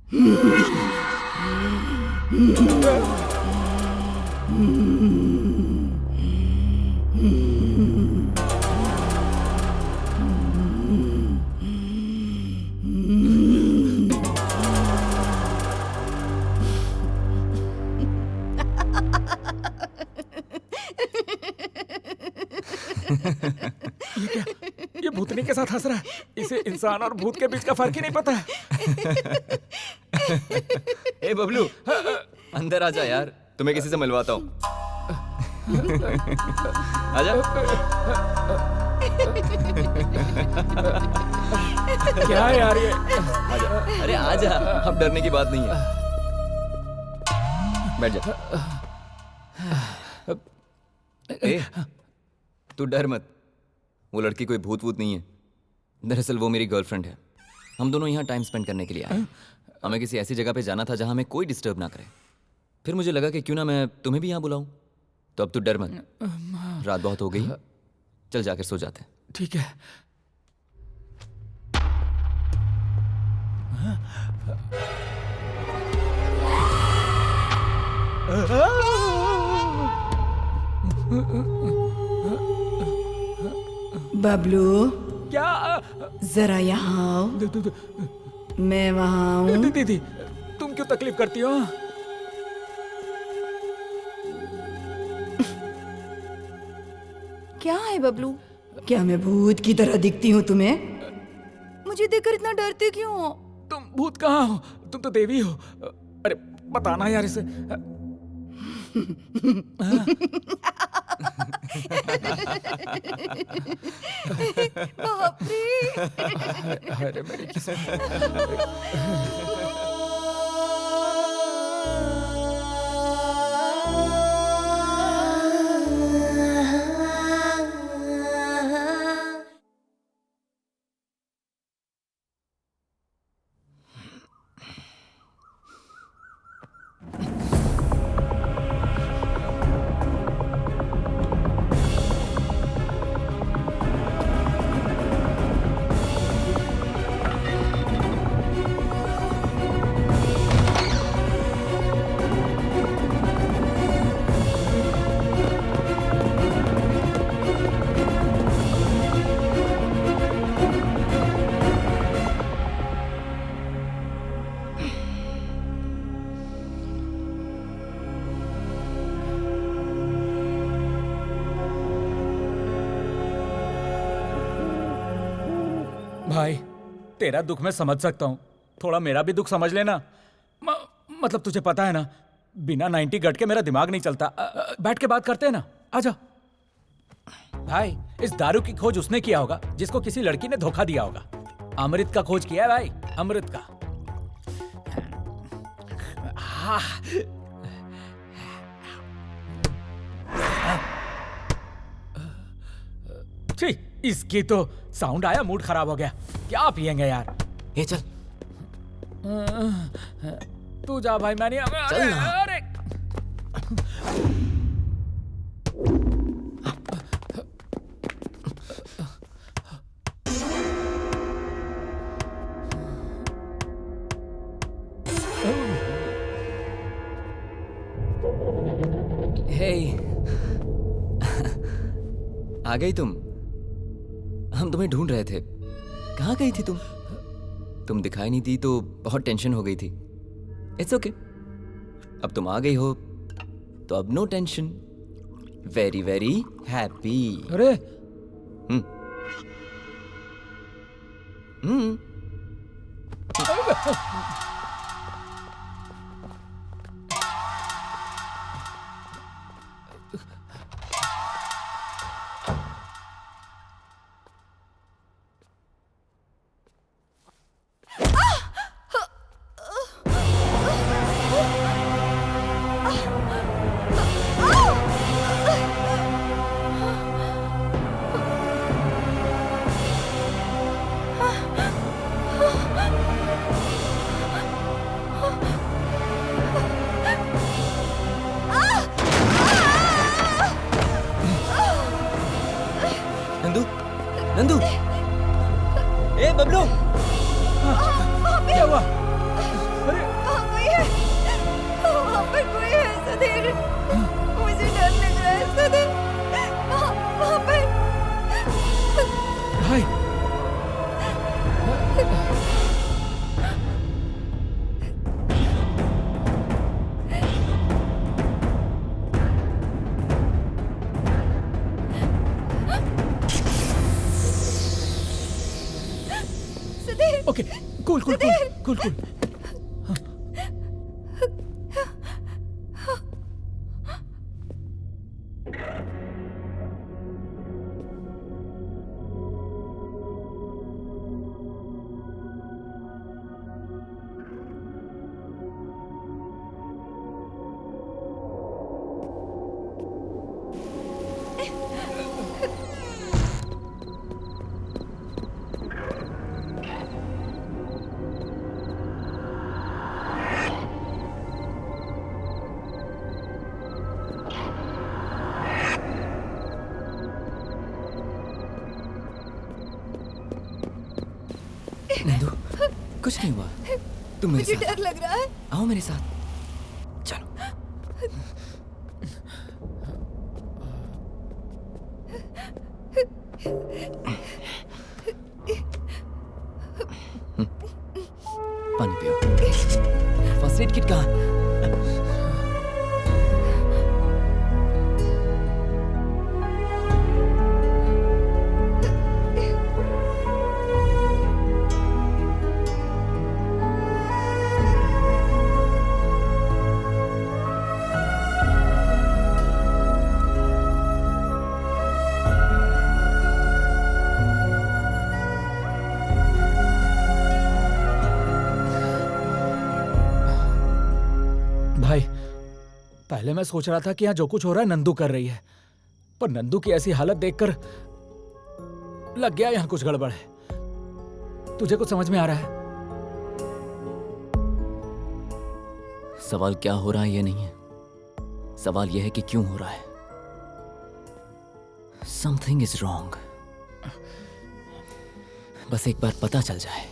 ये भूतनी के साथ हंस रहा है। इसे इंसान और भूत के बीच का फर्क ही नहीं पता है। ए बबलू, अंदर आ जा यार, तुम्हें किसी से मिलवाता हूँ। आजा। क्या है यार ये? आजा, अरे आजा, अब डरने की बात नहीं है। बैठ जा। ए, तू डर मत, वो लड़की कोई भूत वूत नहीं है। दरअसल वो मेरी गर्लफ्रेंड है। हम दोनों यहाँ टाइम स्पेंड करने के लिए आए। हमें किसी ऐसी जगह पे जाना था जहाँ हमें कोई डिस्टर्ब ना करे। फिर मुझे लगा कि क्यों ना मैं तुम्हें भी यहाँ बुलाऊं। तो अब तू डर मत, रात बहुत हो गई, चल जाकर सो जाते हैं। ठीक है। बबलू, क्या? जरा यहाँ आओ। मैं वहाँ हूँ। दीदी, तुम क्यों तकलीफ करती हो? क्या है बबलू? क्या मैं भूत की तरह दिखती हूँ तुम्हें? मुझे देखकर इतना डरते क्यों हो? तुम भूत कहाँ हो? तुम तो देवी हो। अरे बताना यार इसे। बाप रे। अरे मेरी किस्मत। भाई, तेरा दुख मैं समझ सकता हूँ, थोड़ा मेरा भी दुख समझ लेना। मतलब तुझे पता है ना, बिना 90 गट के मेरा दिमाग नहीं चलता। बैठ के बात करते हैं ना, आजा। भाई, इस दारू की खोज उसने किया होगा जिसको किसी लड़की ने धोखा दिया होगा। अमृत का खोज किया है भाई, अमृत का। छी, इसकी तो साउंड आया, मूड खराब हो गया। क्या पिएंगे यार? ए चल, तू जा भाई, मैं नहीं। चल ना। अरे हे, आ गई तुम? हम तुम्हें ढूंढ रहे थे। कहाँ गई थी तुम? तुम दिखाई नहीं दी तो बहुत टेंशन हो गई थी। इट्स ओके, अब तुम आ गई हो तो अब no tension. Very very happy. अरे नंदू, नंदू, ए बबलू, क्या हुआ? अरे सुधीर, मुझे डर लग रहा है सुधीर। वहाँ पर भाई Sudhir, okay, cool cool cool cool cool. Nandu, कुछ नहीं हुआ। तुम मेरे मुझे साथ डर लग रहा है। आओ मेरे साथ, चलो। पानी पियो। फर्स्ट एड किट कहाँ? भाई, पहले मैं सोच रहा था कि यहाँ जो कुछ हो रहा है नंदू कर रही है, पर नंदू की ऐसी हालत देखकर लग गया यहाँ कुछ गड़बड़ है। तुझे कुछ समझ में आ रहा है? सवाल क्या हो रहा है ये नहीं है, सवाल यह है कि क्यों हो रहा है। Something is wrong. बस एक बार पता चल जाए।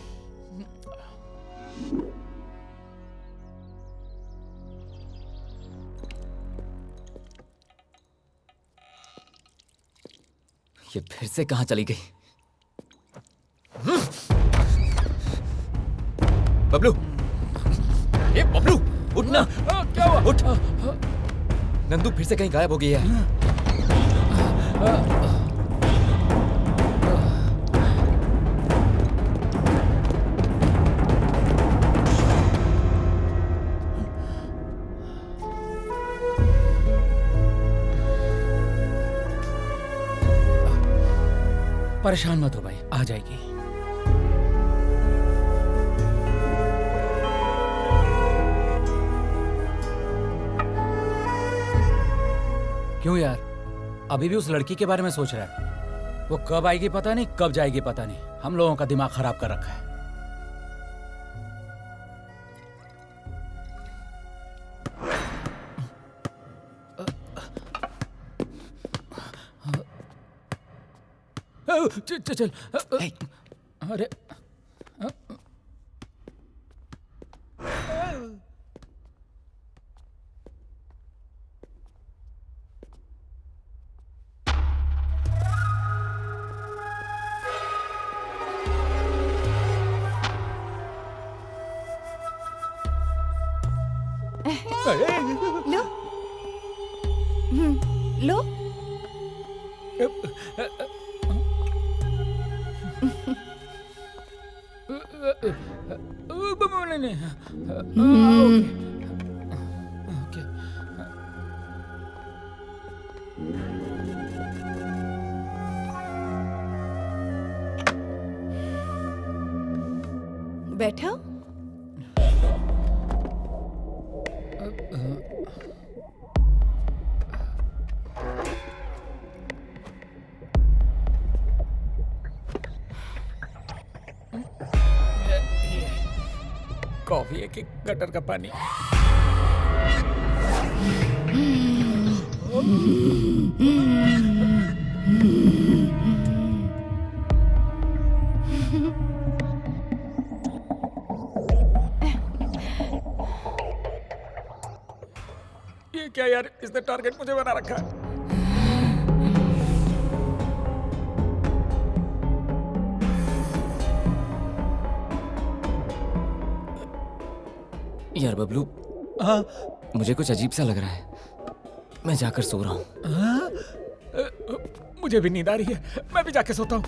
ये फिर से कहां चली गई? बबलू, ए बबलू, उठना। क्या हुआ? उठ। नंदू फिर से कहीं गायब हो गई है। परेशान मत हो भाई, आ जाएगी। क्यों यार, अभी भी उस लड़की के बारे में सोच रहा है? वो कब आएगी पता नहीं, कब जाएगी पता नहीं। हम लोगों का दिमाग खराब कर रखा है। चल चल। अरे लो। लो। बैठो। कॉफी है कि गटर का पानी? क्या यार, इसने टारगेट मुझे बना रखा है। यार बबलू, हाँ मुझे कुछ अजीब सा लग रहा है। मैं जाकर सो रहा हूँ। मुझे भी नींद आ रही है, मैं भी जाके सोता हूँ।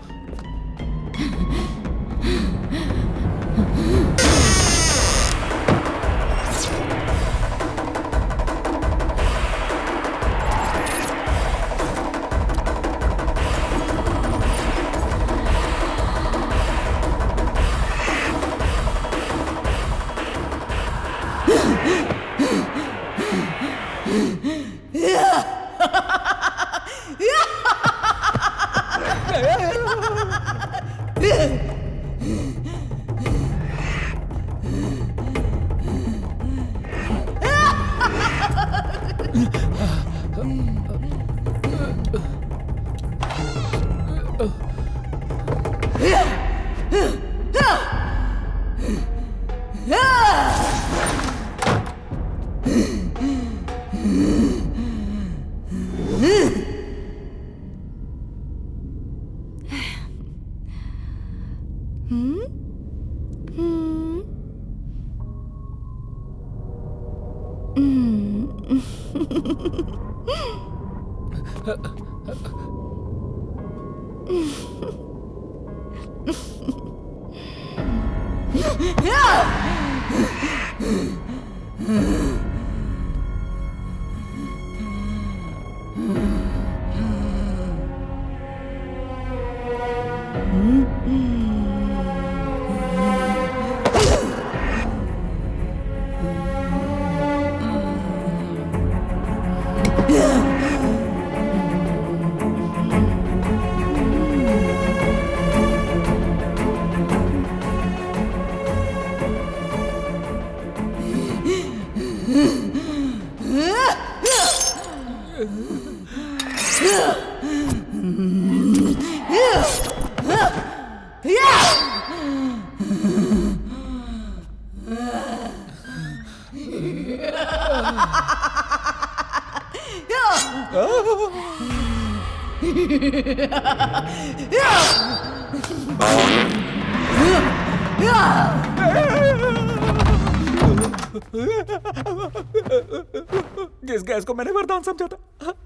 जिस गैस को मैंने वरदान समझा था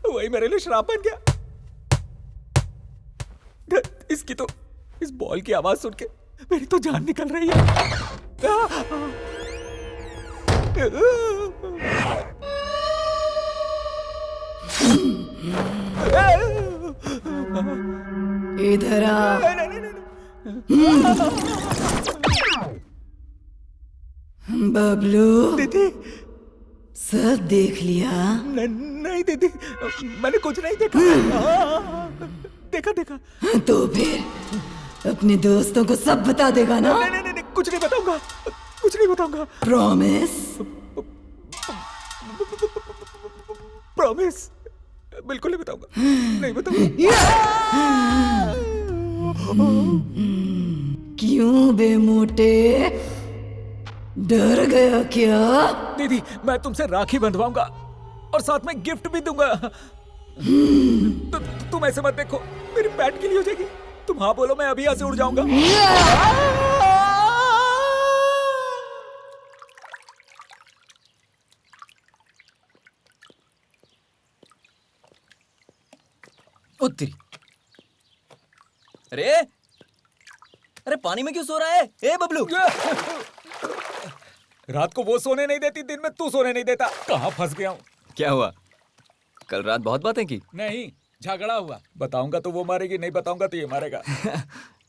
वही मेरे लिए श्राप बन गया। इसकी तो, इस बॉल की आवाज सुन के मेरी तो जान निकल रही है। इधर आ। बबलू, दीदी सब देख लिया? नहीं दीदी, मैंने कुछ नहीं देखा। देखा। तो फिर अपने दोस्तों को सब बता देगा ना? नहीं, कुछ नहीं बताऊंगा। प्रॉमिस? प्रॉमिस, बिल्कुल नहीं बताऊंगा। नहीं बताऊंगा। क्यों बे मोटे, डर गया क्या? दीदी, मैं तुमसे राखी बंधवाऊंगा और साथ में गिफ्ट भी दूंगा। तुम ऐसे मत देखो, मेरी पैट के लिए हो जाएगी। तुम हाँ बोलो, मैं अभी यहाँ से उड़ जाऊंगा। उत्तरी। अरे पानी में क्यों सो रहा है? ए बबलू, रात को वो सोने नहीं देती, दिन में तू सोने नहीं देता। कहाँ फंस गया हूँ? क्या हुआ? कल रात बहुत बातें की। नहीं, झगड़ा हुआ। बताऊंगा तो वो मारेगी, नहीं बताऊंगा तो ये मारेगा।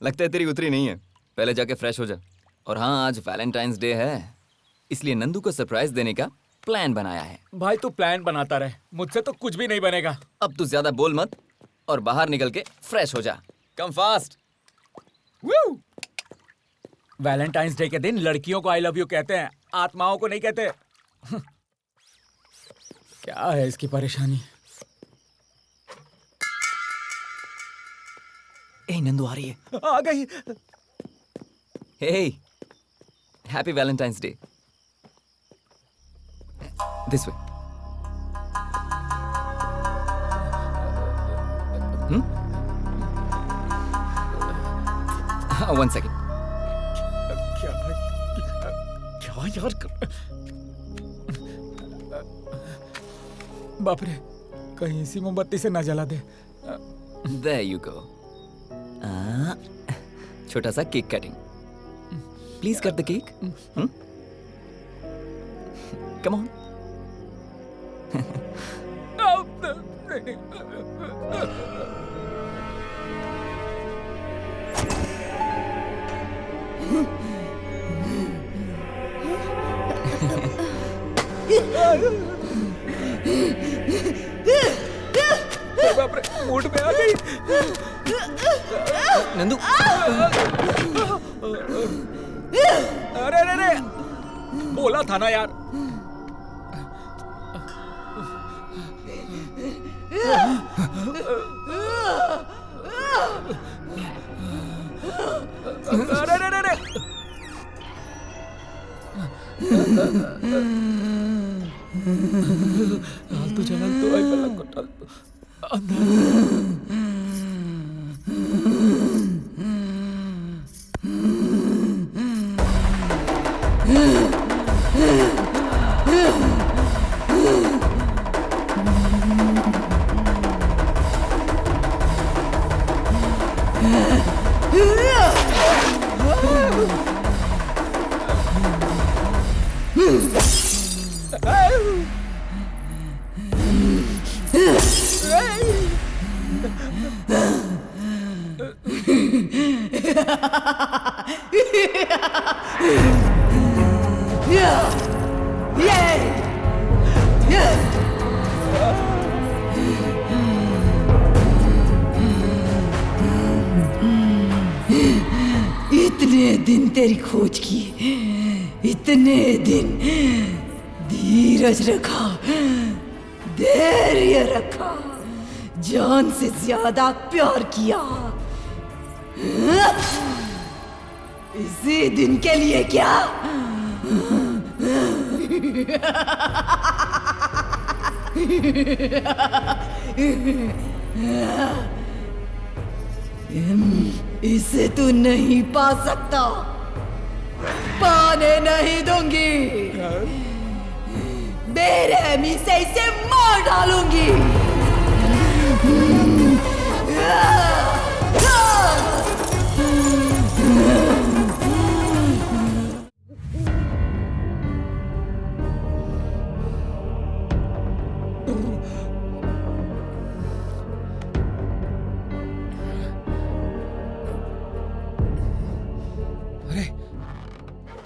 लगता है तेरी उतरी नहीं है। पहले जाके फ्रेश हो जा। और हाँ, आज वैलेंटाइंस डे है, इसलिए नंदू को सरप्राइज देने का प्लान बनाया है। भाई तू प्लान बनाता रहे, मुझसे तो कुछ भी नहीं बनेगा। अब तू ज्यादा बोल मत और बाहर निकल के फ्रेश हो जा। Come fast. वैलेंटाइंस डे के दिन लड़कियों को आई लव यू कहते हैं, आत्माओं को नहीं कहते। क्या है इसकी परेशानी? ए नंदू आ रही है। आ गई। Hey, happy Valentine's Day. This way. हाँ 1 सेकेंड। क्या यार बाप रे, कहीं इसी मोमबत्ती से ना जला दे। There you go. छोटा सा cake cutting. Please cut the cake. Come on. बाप रे, मूड में आ गई। नंदू। अरे अरे अरे, बोला था ना यार। अरे अरे अरे, हाल तो चला तो आई पलक को टाल तो इतने दिन तेरी खोज की, इतने दिन धीरज रखा, धैर्य रखा, जान से ज्यादा प्यार किया, इसी दिन के लिए क्या? इसे तू नहीं पा सकता, पाने नहीं दूंगी, बेरहमी से इसे मार डालूंगी।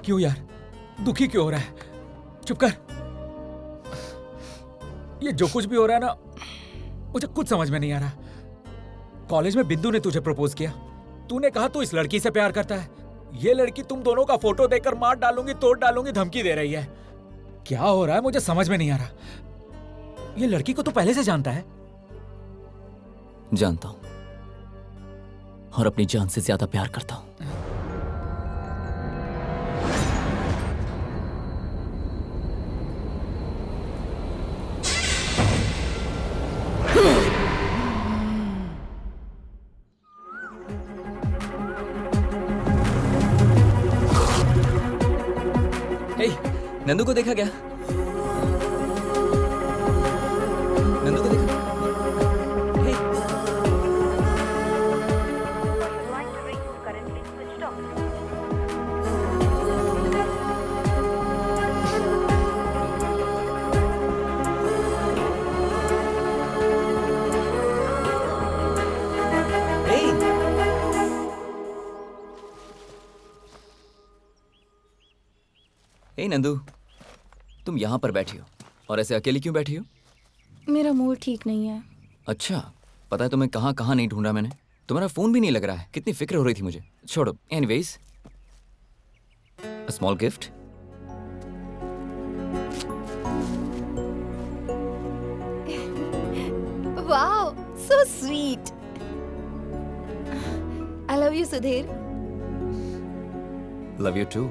क्यों यार, दुखी क्यों हो रहा है? चुप कर। ये जो कुछ भी हो रहा है ना, मुझे कुछ समझ में नहीं आ रहा। कॉलेज में बिंदु ने तुझे प्रपोज किया, तूने कहा तू इस लड़की से प्यार करता है। ये लड़की तुम दोनों का फोटो देखकर मार डालूंगी, तोड़ डालूंगी धमकी दे रही है। क्या हो रहा है मुझे समझ में नहीं आ रहा। ये लड़की को तू पहले से जानता है? जानता हूं, और अपनी जान से ज्यादा प्यार करता हूं। नंदू को देखा क्या? नंदू को देखा? हे नंदू, तुम यहाँ पर बैठी हो और ऐसे अकेली क्यों बैठी हो? मेरा मूड ठीक नहीं है। अच्छा, पता है तुम्हें कहाँ कहाँ नहीं ढूंढा मैंने। तुम्हारा फोन भी नहीं लग रहा है। कितनी फिक्र हो रही थी मुझे। छोड़ो, anyways, a small gift. Wow, so sweet. I love you Sudhir. Love you too.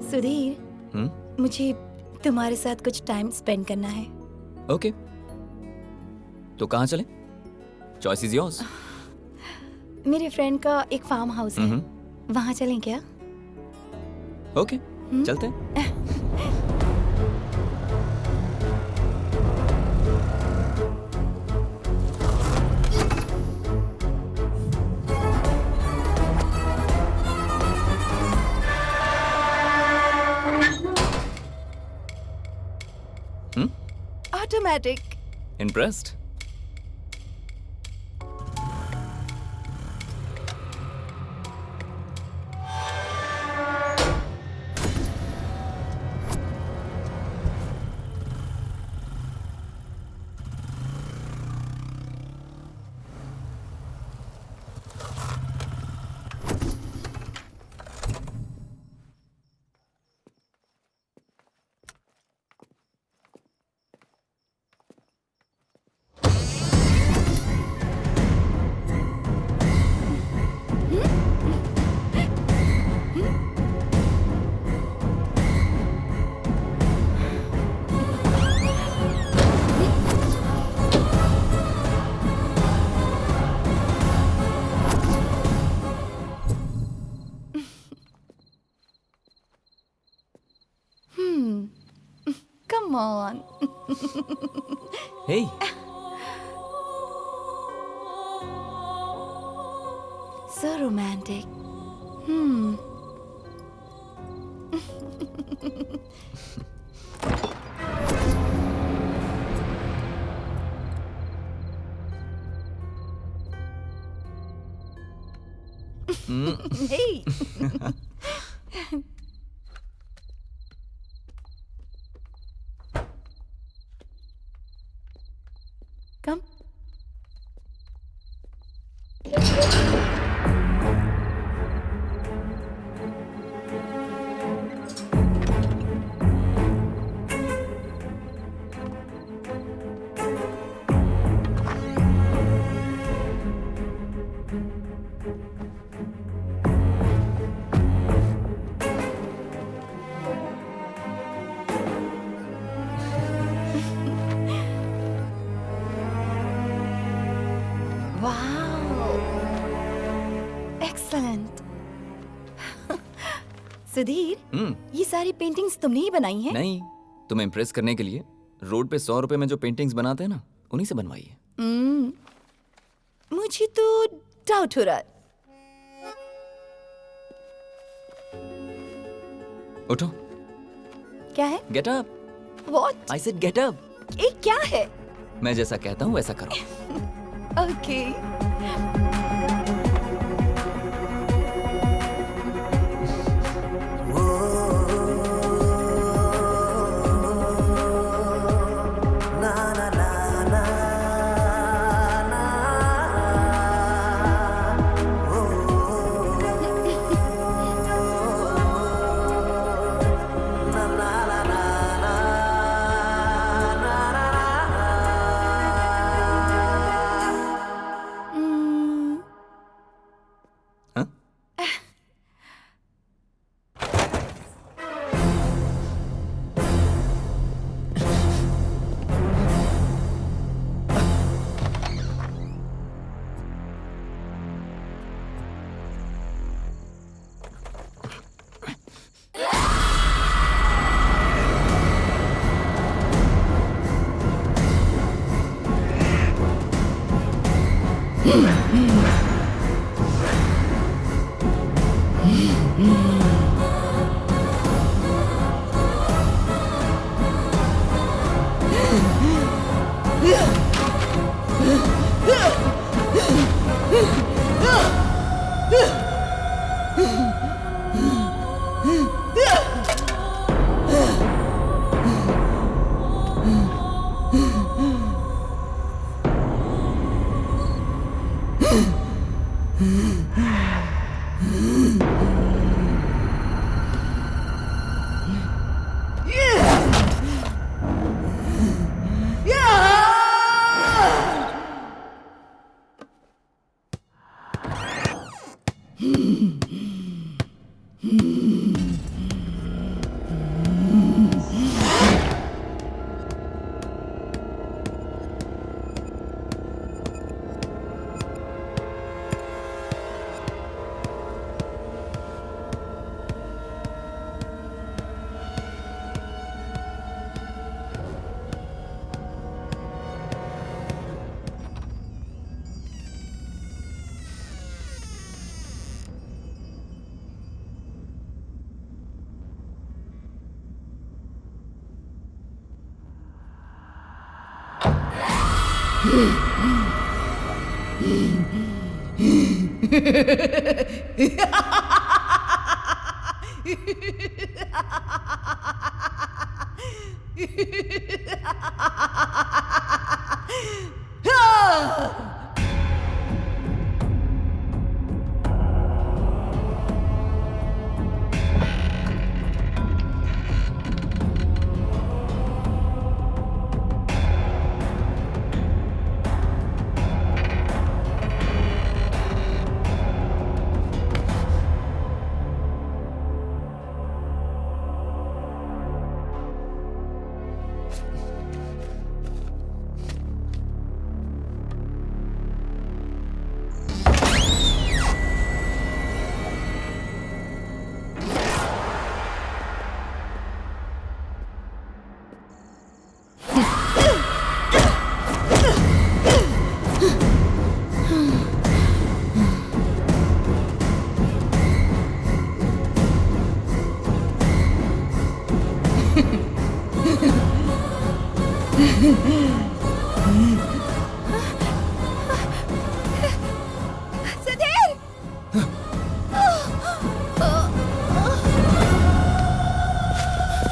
Sudhir, मुझे तुम्हारे साथ कुछ टाइम स्पेंड करना है। ओके, तो कहाँ चले? Choice is yours. मेरे फ्रेंड का एक फार्म हाउस है, वहाँ चलें क्या? ओके, चलते हैं। Automatic. Impressed? Come on. Hey. So romantic. Hey. Come. Wow. Excellent. Sudhir, ये सारी पेंटिंग्स तुमने ही बनाई हैं? नहीं, तुम्हें इम्प्रेस करने के लिए रोड पे 100 रुपए में जो पेंटिंग्स बनाते हैं ना, उन्हीं से बनवाई है। मुझे तो डाउट हो रहा है। उठो। क्या है? Get up. What? I said get up. ये क्या है? मैं जैसा कहता हूँ वैसा करो। Okay.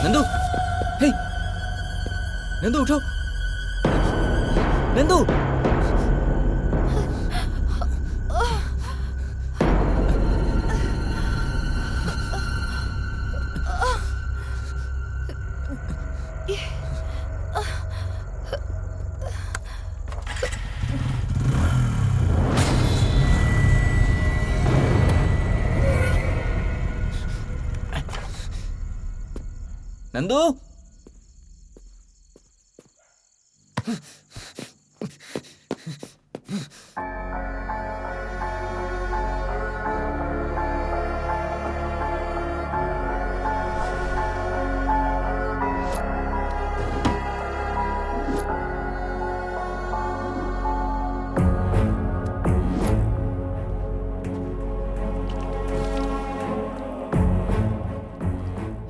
नंदू, हे, नंदू उठो, नंदू। नंदू,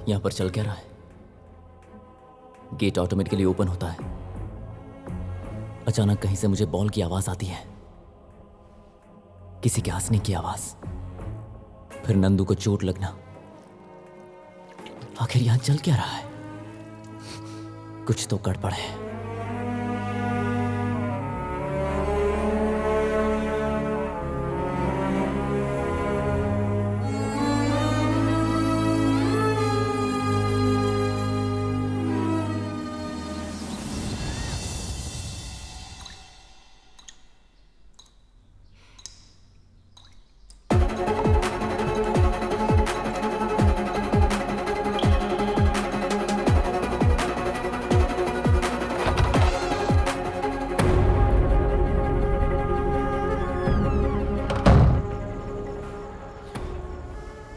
यहां पर चल क्या रहा है? गेट ऑटोमेटिकली ओपन होता है। अचानक कहीं से मुझे बॉल की आवाज आती है, किसी के हंसने की आवाज, फिर नंदू को चोट लगना। आखिर यहां चल क्या रहा है? कुछ तो गड़बड़ है।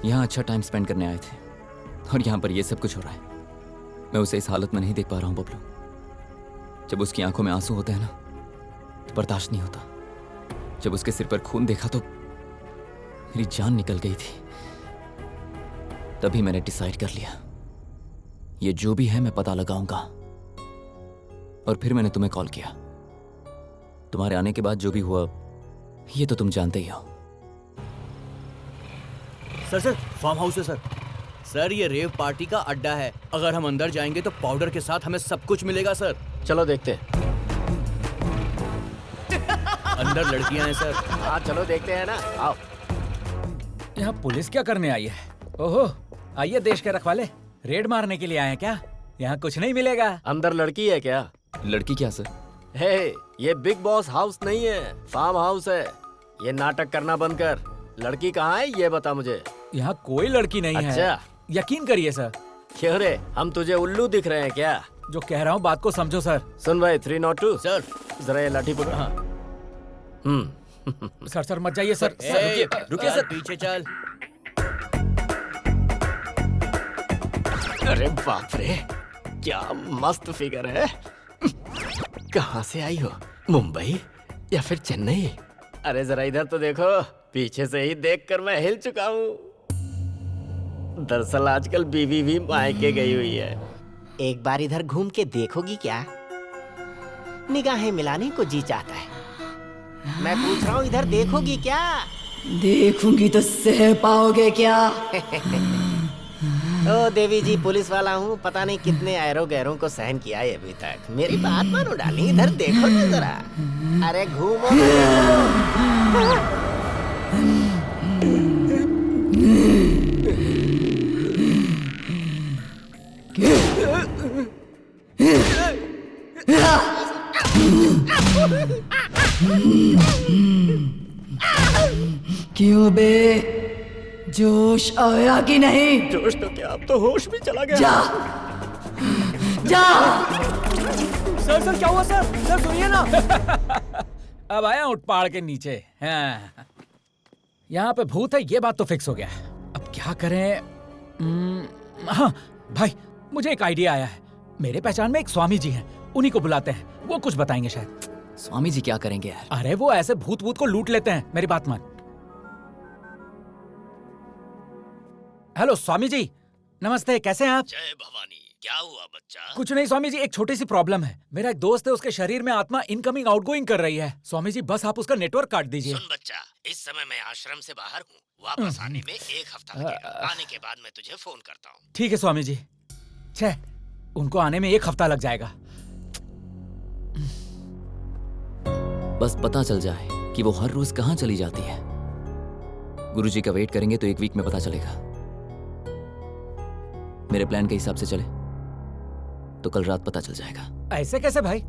यहां अच्छा टाइम स्पेंड करने आए थे और यहां पर यह सब कुछ हो रहा है। मैं उसे इस हालत में नहीं देख पा रहा हूं बबलू। जब उसकी आंखों में आंसू होते हैं ना, तो बर्दाश्त नहीं होता। जब उसके सिर पर खून देखा तो मेरी जान निकल गई थी। तभी मैंने डिसाइड कर लिया, ये जो भी है मैं पता लगाऊंगा। और फिर मैंने तुम्हें कॉल किया। तुम्हारे आने के बाद जो भी हुआ ये तो तुम जानते ही हो। सर फार्म हाउस है सर। सर ये रेव पार्टी का अड्डा है। अगर हम अंदर जाएंगे तो पाउडर के साथ हमें सब कुछ मिलेगा सर। चलो देखते हैं। अंदर लड़कियां हैं सर। हाँ चलो देखते हैं ना, आओ। यहाँ पुलिस क्या करने आई है? ओहो, आइए देश के रखवाले, रेड मारने के लिए आए हैं क्या? यहाँ कुछ नहीं मिलेगा। अंदर लड़की है क्या? लड़की क्या सर? हे, ये बिग बॉस हाउस नहीं है, फार्म हाउस है। ये नाटक करना बंद कर। लड़की कहाँ है ये बता मुझे। यहाँ कोई लड़की नहीं है। अच्छा, यकीन करिए सर। क्यों रे, हम तुझे उल्लू दिख रहे हैं क्या? जो कह रहा हूँ बात को समझो सर। सुन भाई 302 सर, जरा ये लाठी पकड़। हाँ। सर मत जाइए सर। रुकिए सर, पीछे चल। अरे बाप रे, क्या मस्त फिगर है। कहाँ से आई हो, मुंबई या फिर चेन्नई? अरे जरा इधर तो देखो, पीछे से ही देखकर मैं हिल चुका हूँ। दरअसल आजकल बीवी भी मायके गई हुई है। एक बार इधर घूम के देखोगी क्या? निगाहें मिलाने को जी चाहता है। मैं पूछ रहा हूँ, इधर देखोगी क्या? देखूंगी तो सह पाओगे क्या? ओ देवी जी, पुलिस वाला हूँ, पता नहीं कितने ऐरों गैरों को सहन किया है अभी तक। मेरी बात मानो डार्लिंग, इधर देखो ना जरा। अरे घूमो ना, क्यों बे, जोश आया कि नहीं? जोश तो क्या, अब तो होश भी चला गया। जा जा। सर सर क्या हुआ सर? सर सुनिए ना। अब आया उठ पहाड़ के नीचे। हाँ। यहाँ पे भूत है, ये बात तो फिक्स हो गया। अब क्या करें? हाँ भाई, मुझे एक आइडिया आया है। मेरे पहचान में एक स्वामी जी हैं, उन्हीं को बुलाते हैं, वो कुछ बताएंगे शायद। स्वामी जी क्या करेंगे यार? अरे वो ऐसे भूत भूत को लूट लेते हैं, मेरी बात मान। हेलो स्वामी जी, नमस्ते, कैसे हैं आप? जय भवानी, क्या हुआ बच्चा? कुछ नहीं स्वामी जी, एक छोटी सी प्रॉब्लम है। मेरा एक दोस्त है, उसके शरीर में आत्मा इनकमिंग आउटगोइंग कर रही है। स्वामी जी बस आप उसका नेटवर्क काट दीजिए। सुन बच्चा, इस समय मैं आश्रम से बाहर हूँ, वापस आने में 1 हफ्ता लगेगा। आने के बाद मैं तुझे फोन करता हूँ। ठीक है स्वामी जी। छे, उनको आने में 1 हफ्ता लग जाएगा। बस पता चल जाए कि वो हर रोज कहाँ चली जाती है। गुरुजी का वेट करेंगे तो 1 वीक में पता चलेगा। मेरे प्लान के हिसाब से चले तो कल रात पता चल जाएगा। ऐसे कैसे भाई?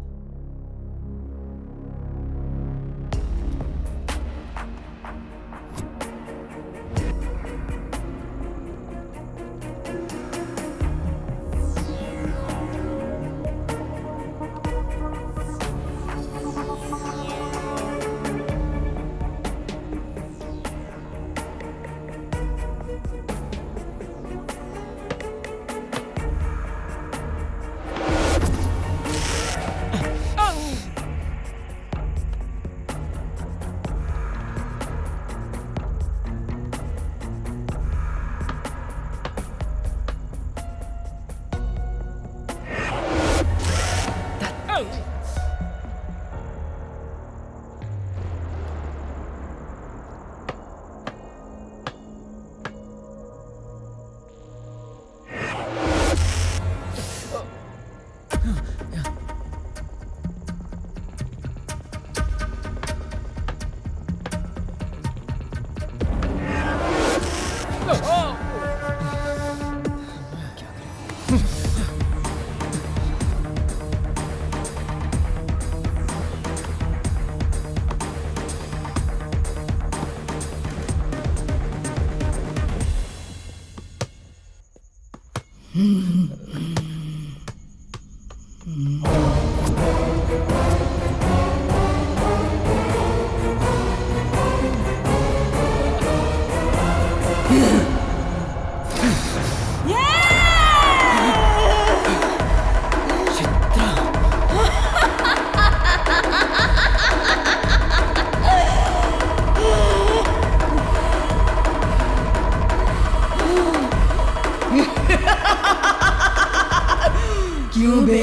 क्यों बे,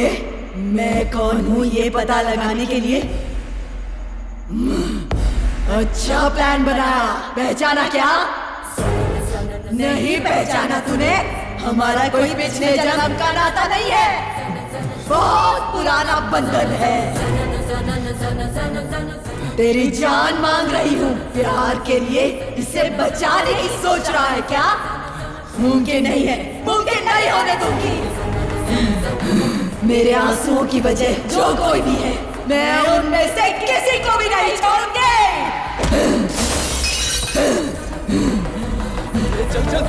मैं कौन हूँ ये पता लगाने के लिए? अच्छा प्लान बनाया, पहचाना क्या? नहीं पहचाना तूने? हमारा कोई पिछले जन्म का नाता नहीं है, बहुत पुराना बंधन है। तेरी जान मांग रही हूँ प्यार के लिए, इसे बचाने की सोच रहा है क्या? मुमकिन नहीं है, मुमकिन नहीं होने दूंगी। मेरे आंसुओं की वजह जो कोई भी है, मैं उनमें से किसी को भी नहीं छोड़ूंगी। चल चल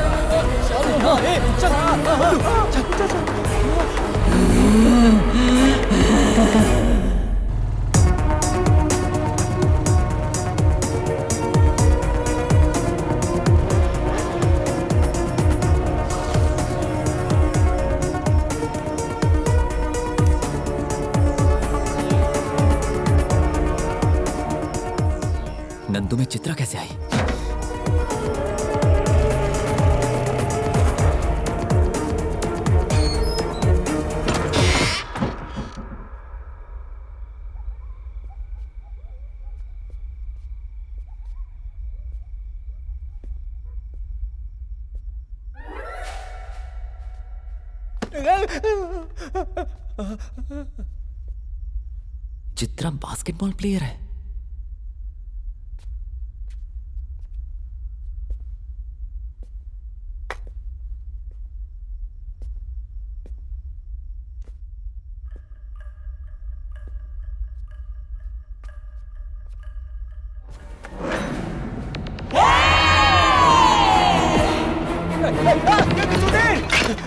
नंदू में चित्रा कैसे आई? चित्रा बास्केटबॉल प्लेयर है।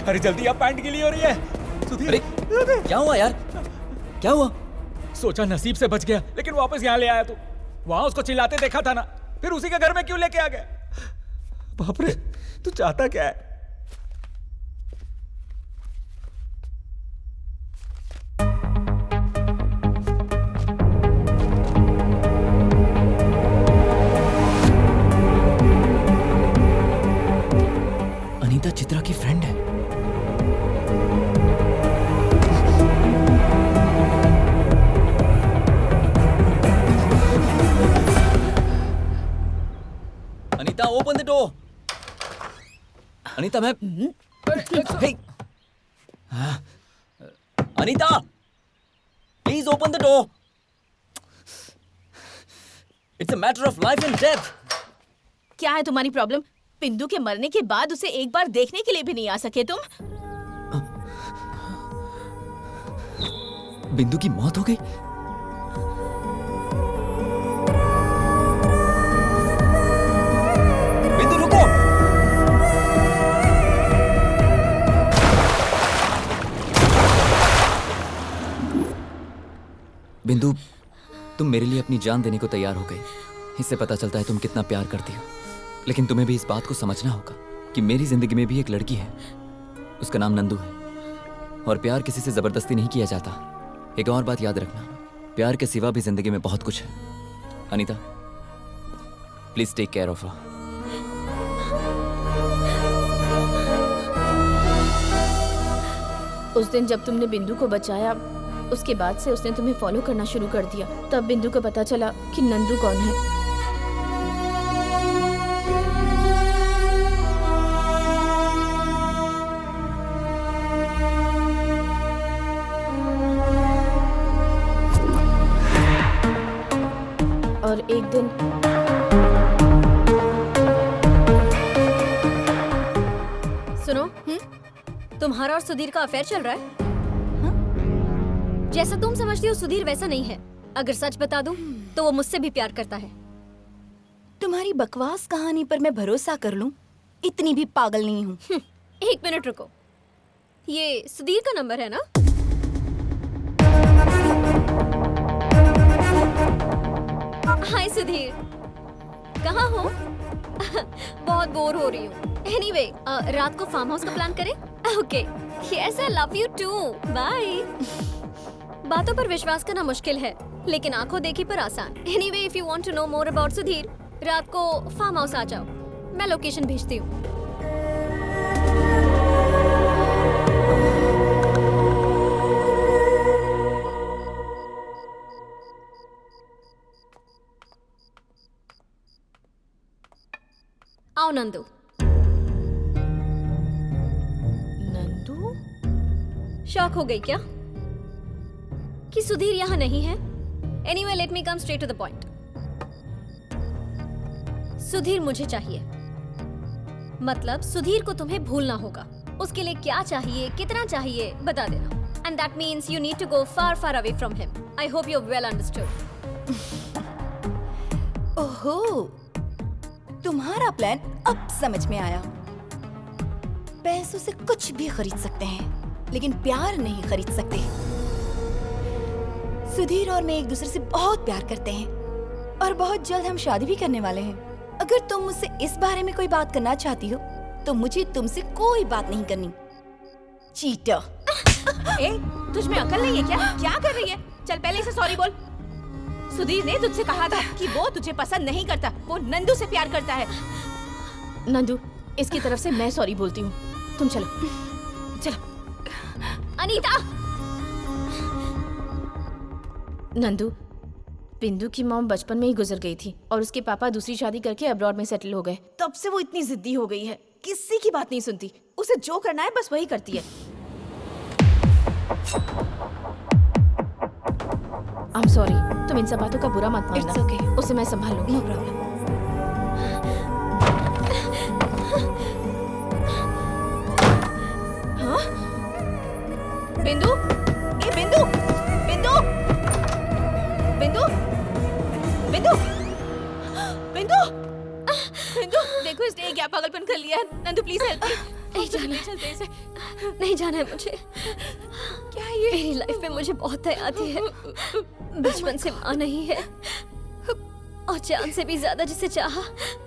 अरे जल्दी, अब पैंट गीली हो रही है। सुधीर, क्या हुआ यार? क्या हुआ? सोचा नसीब से बच गया, लेकिन वापस यहाँ ले आया तू। वहां उसको चिल्लाते देखा था ना, फिर उसी के घर में क्यों लेके आ गया? बाप रे, तू चाहता क्या है? अनीता चित्रा की फ्रेंड है। Anita, open the door. Anita, मैं hey! Anita, please open the door. It's a matter of life and death. क्या है तुम्हारी प्रॉब्लम? बिंदु के मरने के बाद उसे एक बार देखने के लिए भी नहीं आ सके तुम? बिंदु की मौत हो गई? बिंदु रुको! बिंदु, तुम मेरे लिए अपनी जान देने को तैयार हो गई। इससे पता चलता है तुम कितना प्यार करती हो। लेकिन तुम्हें भी इस बात को समझना होगा कि मेरी जिंदगी में भी एक लड़की है। उसका नाम नंदू है और प्यार किसी से जबरदस्ती नहीं किया जाता। एक और बात याद रखना, प्यार के सिवा भी जिंदगी में बहुत कुछ है। Anita, please take care of her. उस दिन जब तुमने बिंदु को बचाया, उसके बाद से उसने तुम्हें फॉलो करना शुरू कर दिया। तब बिंदु को पता चला कि नंदू कौन है। और एक दिन सुनो, तुम्हारा और सुधीर का अफेयर चल रहा है? जैसा तुम समझती हो सुधीर वैसा नहीं है। अगर सच बता दूं तो वो मुझसे भी प्यार करता है। तुम्हारी बकवास कहानी पर मैं भरोसा कर लूं? इतनी भी पागल नहीं हूँ। एक मिनट रुको, ये सुधीर का नंबर है ना? हाय सुधीर, कहाँ हो? बहुत बोर हो रही हूँ। एनीवे, रात को फार्म हाउस का प्लान करें? Okay, yes I love you too, bye. बातों पर विश्वास करना मुश्किल है, लेकिन आंखों देखी पर आसान। Anyway, if you want to know more about Sudhir, रात को फार्म हाउस आ जाओ, मैं लोकेशन भेजती हूँ। आओ नंदू। नंदू? शॉक हो गई क्या कि सुधीर यहाँ नहीं है? Anyway, let me come straight to the point. Sudhir मुझे चाहिए, मतलब सुधीर को तुम्हें भूलना होगा। उसके लिए क्या चाहिए, कितना चाहिए, बता देना। And that means you need to go far far away from him. I hope you well understood. ओहो, तुम्हारा प्लान अब समझ में आया। पैसों से कुछ भी खरीद सकते हैं, लेकिन प्यार नहीं खरीद सकते। सुधीर और मैं एक दूसरे से बहुत प्यार करते हैं और बहुत जल्द हम शादी भी करने वाले हैं। अगर तुम मुझसे इस बारे में कोई बात करना चाहती हो तो मुझे तुमसे कोई बात नहीं करनी। चीटर। ए, तुझ में अकल नहीं है क्या? क्या कर रही है? चल पहले इसे सॉरी बोल। सुधीर ने तुझसे कहा था कि वो तुझे पसंद नहीं करता, वो नंदू से प्यार करता है। नंदू, इसकी तरफ से मैं सॉरी बोलती हूँ। तुम चलो चलो। अनीता! नंदू, बिंदु की मॉम बचपन में ही गुजर गई थी और उसके पापा दूसरी शादी करके अब्रॉड में सेटल हो गए। तब से वो इतनी जिद्दी हो गई है, किसी की बात नहीं सुनती। उसे जो करना है बस वही करती है। I'm sorry, तुम इन सब बातों का बुरा मत मानना। It's okay. उसे मैं संभाल लूंगी। No problem. हाँ? बिंदु? ए बिंदु? बिंदु? बिंदु? बिंदु? बिंदु? बिंदु, देखो इसने क्या पागलपन कर लिया है। Nandu please help me. नहीं जाना, चलते इसे। नहीं जाना है मुझे। क्या ये? मेरी लाइफ में मुझे बहुत दया आती है। बचपन से माँ नहीं है और जान से भी ज्यादा जिसे चाहा,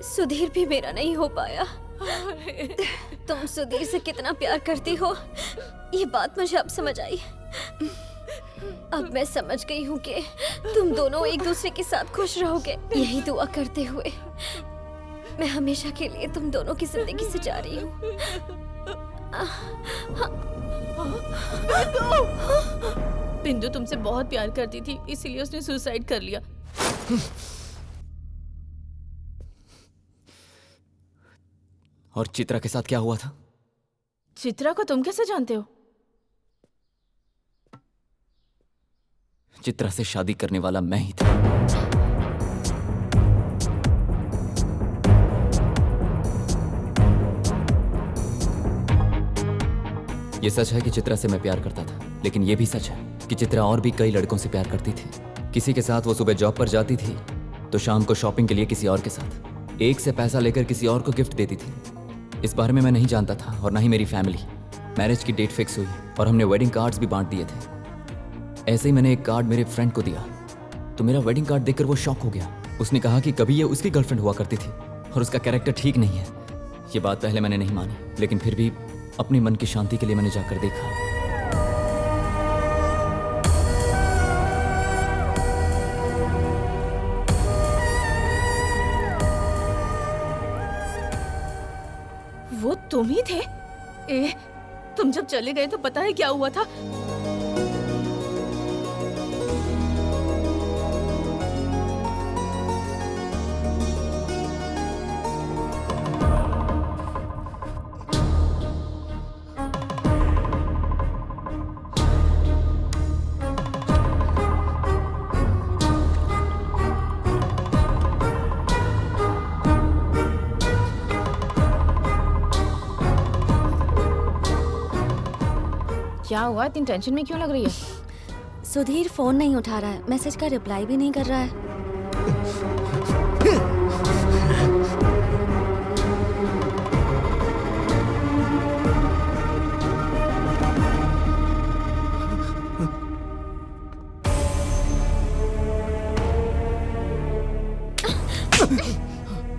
सुधीर भी मेरा नहीं हो पाया। तुम सुधीर से कितना प्यार करती हो, ये बात मुझे अब समझ आई। अब मैं समझ गई हूँ कि तुम दोनों एक दूसरे के साथ खुश रहोगे। यही दुआ करते हुए मैं हमेशा के लिए तुम दोनों की जिंदगी से जा रही हूँ। बिंदु तुमसे बहुत प्यार करती थी, इसीलिए उसने सुसाइड कर लिया। और चित्रा के साथ क्या हुआ था? चित्रा को तुम कैसे जानते हो? चित्रा से शादी करने वाला मैं ही था। ये सच है कि चित्रा से मैं प्यार करता था, लेकिन ये भी सच है कि चित्रा और भी कई लड़कों से प्यार करती थी। किसी के साथ वो सुबह जॉब पर जाती थी तो शाम को शॉपिंग के लिए किसी और के साथ, एक से पैसा लेकर किसी और को गिफ्ट देती थी। इस बारे में मैं नहीं जानता था और ना ही मेरी फैमिली। मैरिज की डेट फिक्स हुई और हमने वेडिंग कार्ड्स भी बांट दिए थे। ऐसे ही मैंने एक कार्ड मेरे फ्रेंड को दिया तो मेरा वेडिंग कार्ड देखकर वो शॉक हो गया। उसने कहा कि कभी ये उसकी गर्लफ्रेंड हुआ करती थी और उसका कैरेक्टर ठीक नहीं है। ये बात पहले मैंने नहीं मानी, लेकिन फिर भी अपने मन की शांति के लिए मैंने जाकर देखा। वो तुम ही थे? ए, तुम जब चले गए तो पता है क्या हुआ था? क्या हुआ? इतनी टेंशन में क्यों लग रही है? सुधीर फोन नहीं उठा रहा है, मैसेज का रिप्लाई भी नहीं कर रहा है।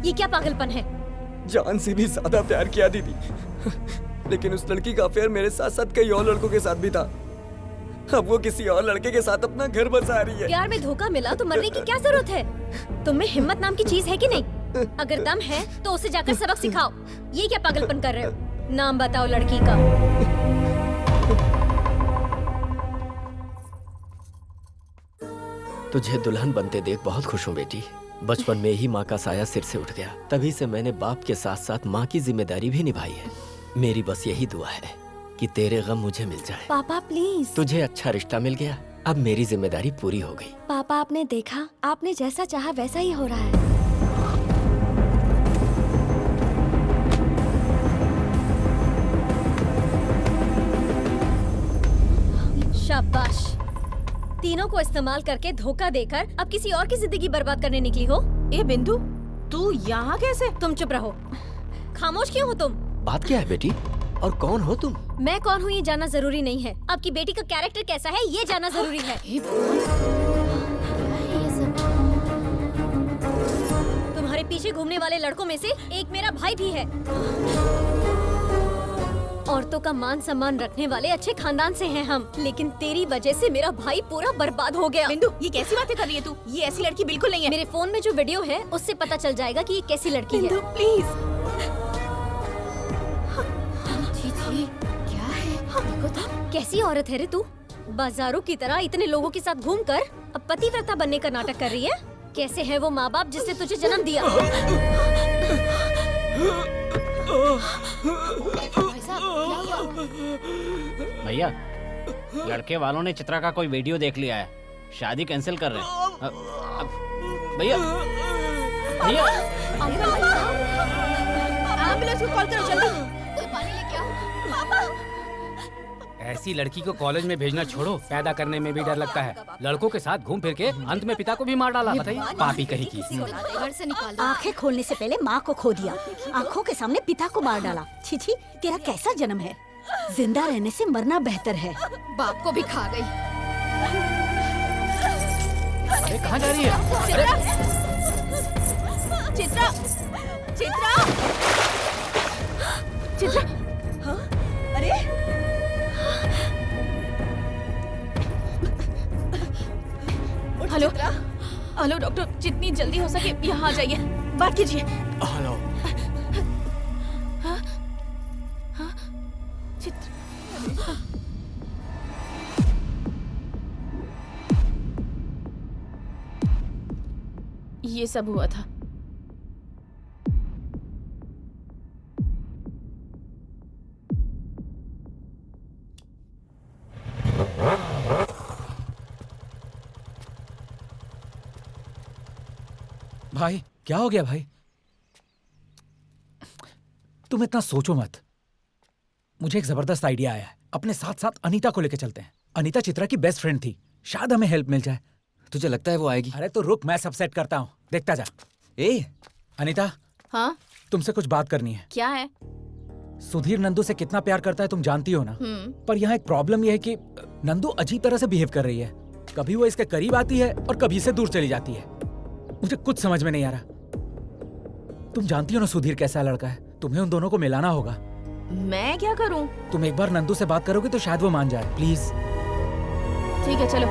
ये क्या पागलपन है? जान से भी ज्यादा प्यार किया दीदी, लेकिन उस लड़की का अफेयर मेरे साथ साथ कई और लड़कों के साथ भी था। अब वो किसी और लड़के के साथ अपना घर बसा रही है। प्यार में धोखा मिला तो मरने की क्या जरूरत है? तुम में हिम्मत नाम की चीज है कि नहीं? अगर दम है तो उसे जाकर सबक सिखाओ। ये क्या पागलपन कर रहे हो? नाम बताओ लड़की का। तुझे दुल्हन बनते देख बहुत खुश हूँ बेटी। बचपन में ही माँ का साया सिर से उठ गया, तभी से मैंने बाप के साथ साथ माँ की जिम्मेदारी भी निभाई है। मेरी बस यही दुआ है कि तेरे गम मुझे मिल जाए। पापा प्लीज। तुझे अच्छा रिश्ता मिल गया, अब मेरी जिम्मेदारी पूरी हो गई। पापा आपने देखा, आपने जैसा चाहा वैसा ही हो रहा है। शाबाश। तीनों को इस्तेमाल करके धोखा देकर अब किसी और की जिंदगी बर्बाद करने निकली हो। ए बिंदु, तू यहाँ कैसे? तुम चुप रहो। खामोश क्यों हो तुम? बात क्या है बेटी, और कौन हो तुम? मैं कौन हूँ ये जानना जरूरी नहीं है, आपकी बेटी का कैरेक्टर कैसा है ये जानना जरूरी है। तुम्हारे पीछे घूमने वाले लड़कों में से एक मेरा भाई भी है। औरतों का मान सम्मान रखने वाले अच्छे खानदान से हैं हम, लेकिन तेरी वजह से मेरा भाई पूरा बर्बाद हो गया। बिंदु, ये कैसी बातें कर रही है तू? ये ऐसी लड़की बिल्कुल नहीं है। मेरे फोन में जो वीडियो है उससे पता चल जाएगा कि ये कैसी लड़की है। बिंदु प्लीज। जी क्या है? देखो तो कैसी औरत है रे तू। बाजारों की तरह इतने लोगों के साथ घूमकर अब पतिव्रता बनने का नाटक कर रही है। कैसे है वो माँ बाप जिसने तुझे जन्म दिया? भैया लड़के वालों ने चित्रा का कोई वीडियो देख लिया है, शादी कैंसिल कर रहे हैं। भैया भैया एम्बुलेंस को कॉल करो जल्दी। कोई पानी लेके आओ। ऐसी लड़की को कॉलेज में भेजना छोड़ो, पैदा करने में भी डर लगता है। लड़कों के साथ घूम फिर के अंत में पिता को भी मार डाला। बताइए, पापी कहीं की। घर से निकाल दो। आंखें खोलने से पहले माँ को खो दिया, आंखों के सामने पिता को मार डाला। छी छी, तेरा कैसा जन्म है। जिंदा रहने से मरना बेहतर है। बाप को भी खा गई। अरे कहाँ जा रही है? चित्रा, चित्रा, चित्रा। हाँ? अरे हेलो हेलो डॉक्टर, जितनी जल्दी हो सके यहाँ आ जाइए। बात कीजिए। हेलो। हाँ? हाँ? चित्रा। ये सब हुआ था। भाई क्या हो गया भाई? तुम इतना सोचो मत। मुझे एक जबरदस्त आइडिया आया है। अपने साथ साथ अनीता को लेकर चलते हैं। अनीता चित्रा की बेस्ट फ्रेंड थी, शायद हमें हेल्प मिल जाए। तुझे लगता है वो आएगी? अरे तो रुक, मैं सब सेट करता हूँ, देखता जा। ए अनीता, हाँ तुमसे कुछ बात करनी है। क्या है? सुधीर नंदू से कितना प्यार करता है तुम जानती हो ना। पर यहाँ एक प्रॉब्लम यह है कि नंदू अजीब तरह से बिहेव कर रही है। कभी वो इसके करीब आती है और कभी से दूर चली जाती है। मुझे कुछ समझ में नहीं आ रहा। तुम जानती हो ना सुधीर कैसा लड़का है। तुम्हें उन दोनों को मिलाना होगा। मैं क्या करूं? तुम एक बार नंदू से बात करोगे तो शायद वो मान जाए। प्लीज। ठीक है चलो।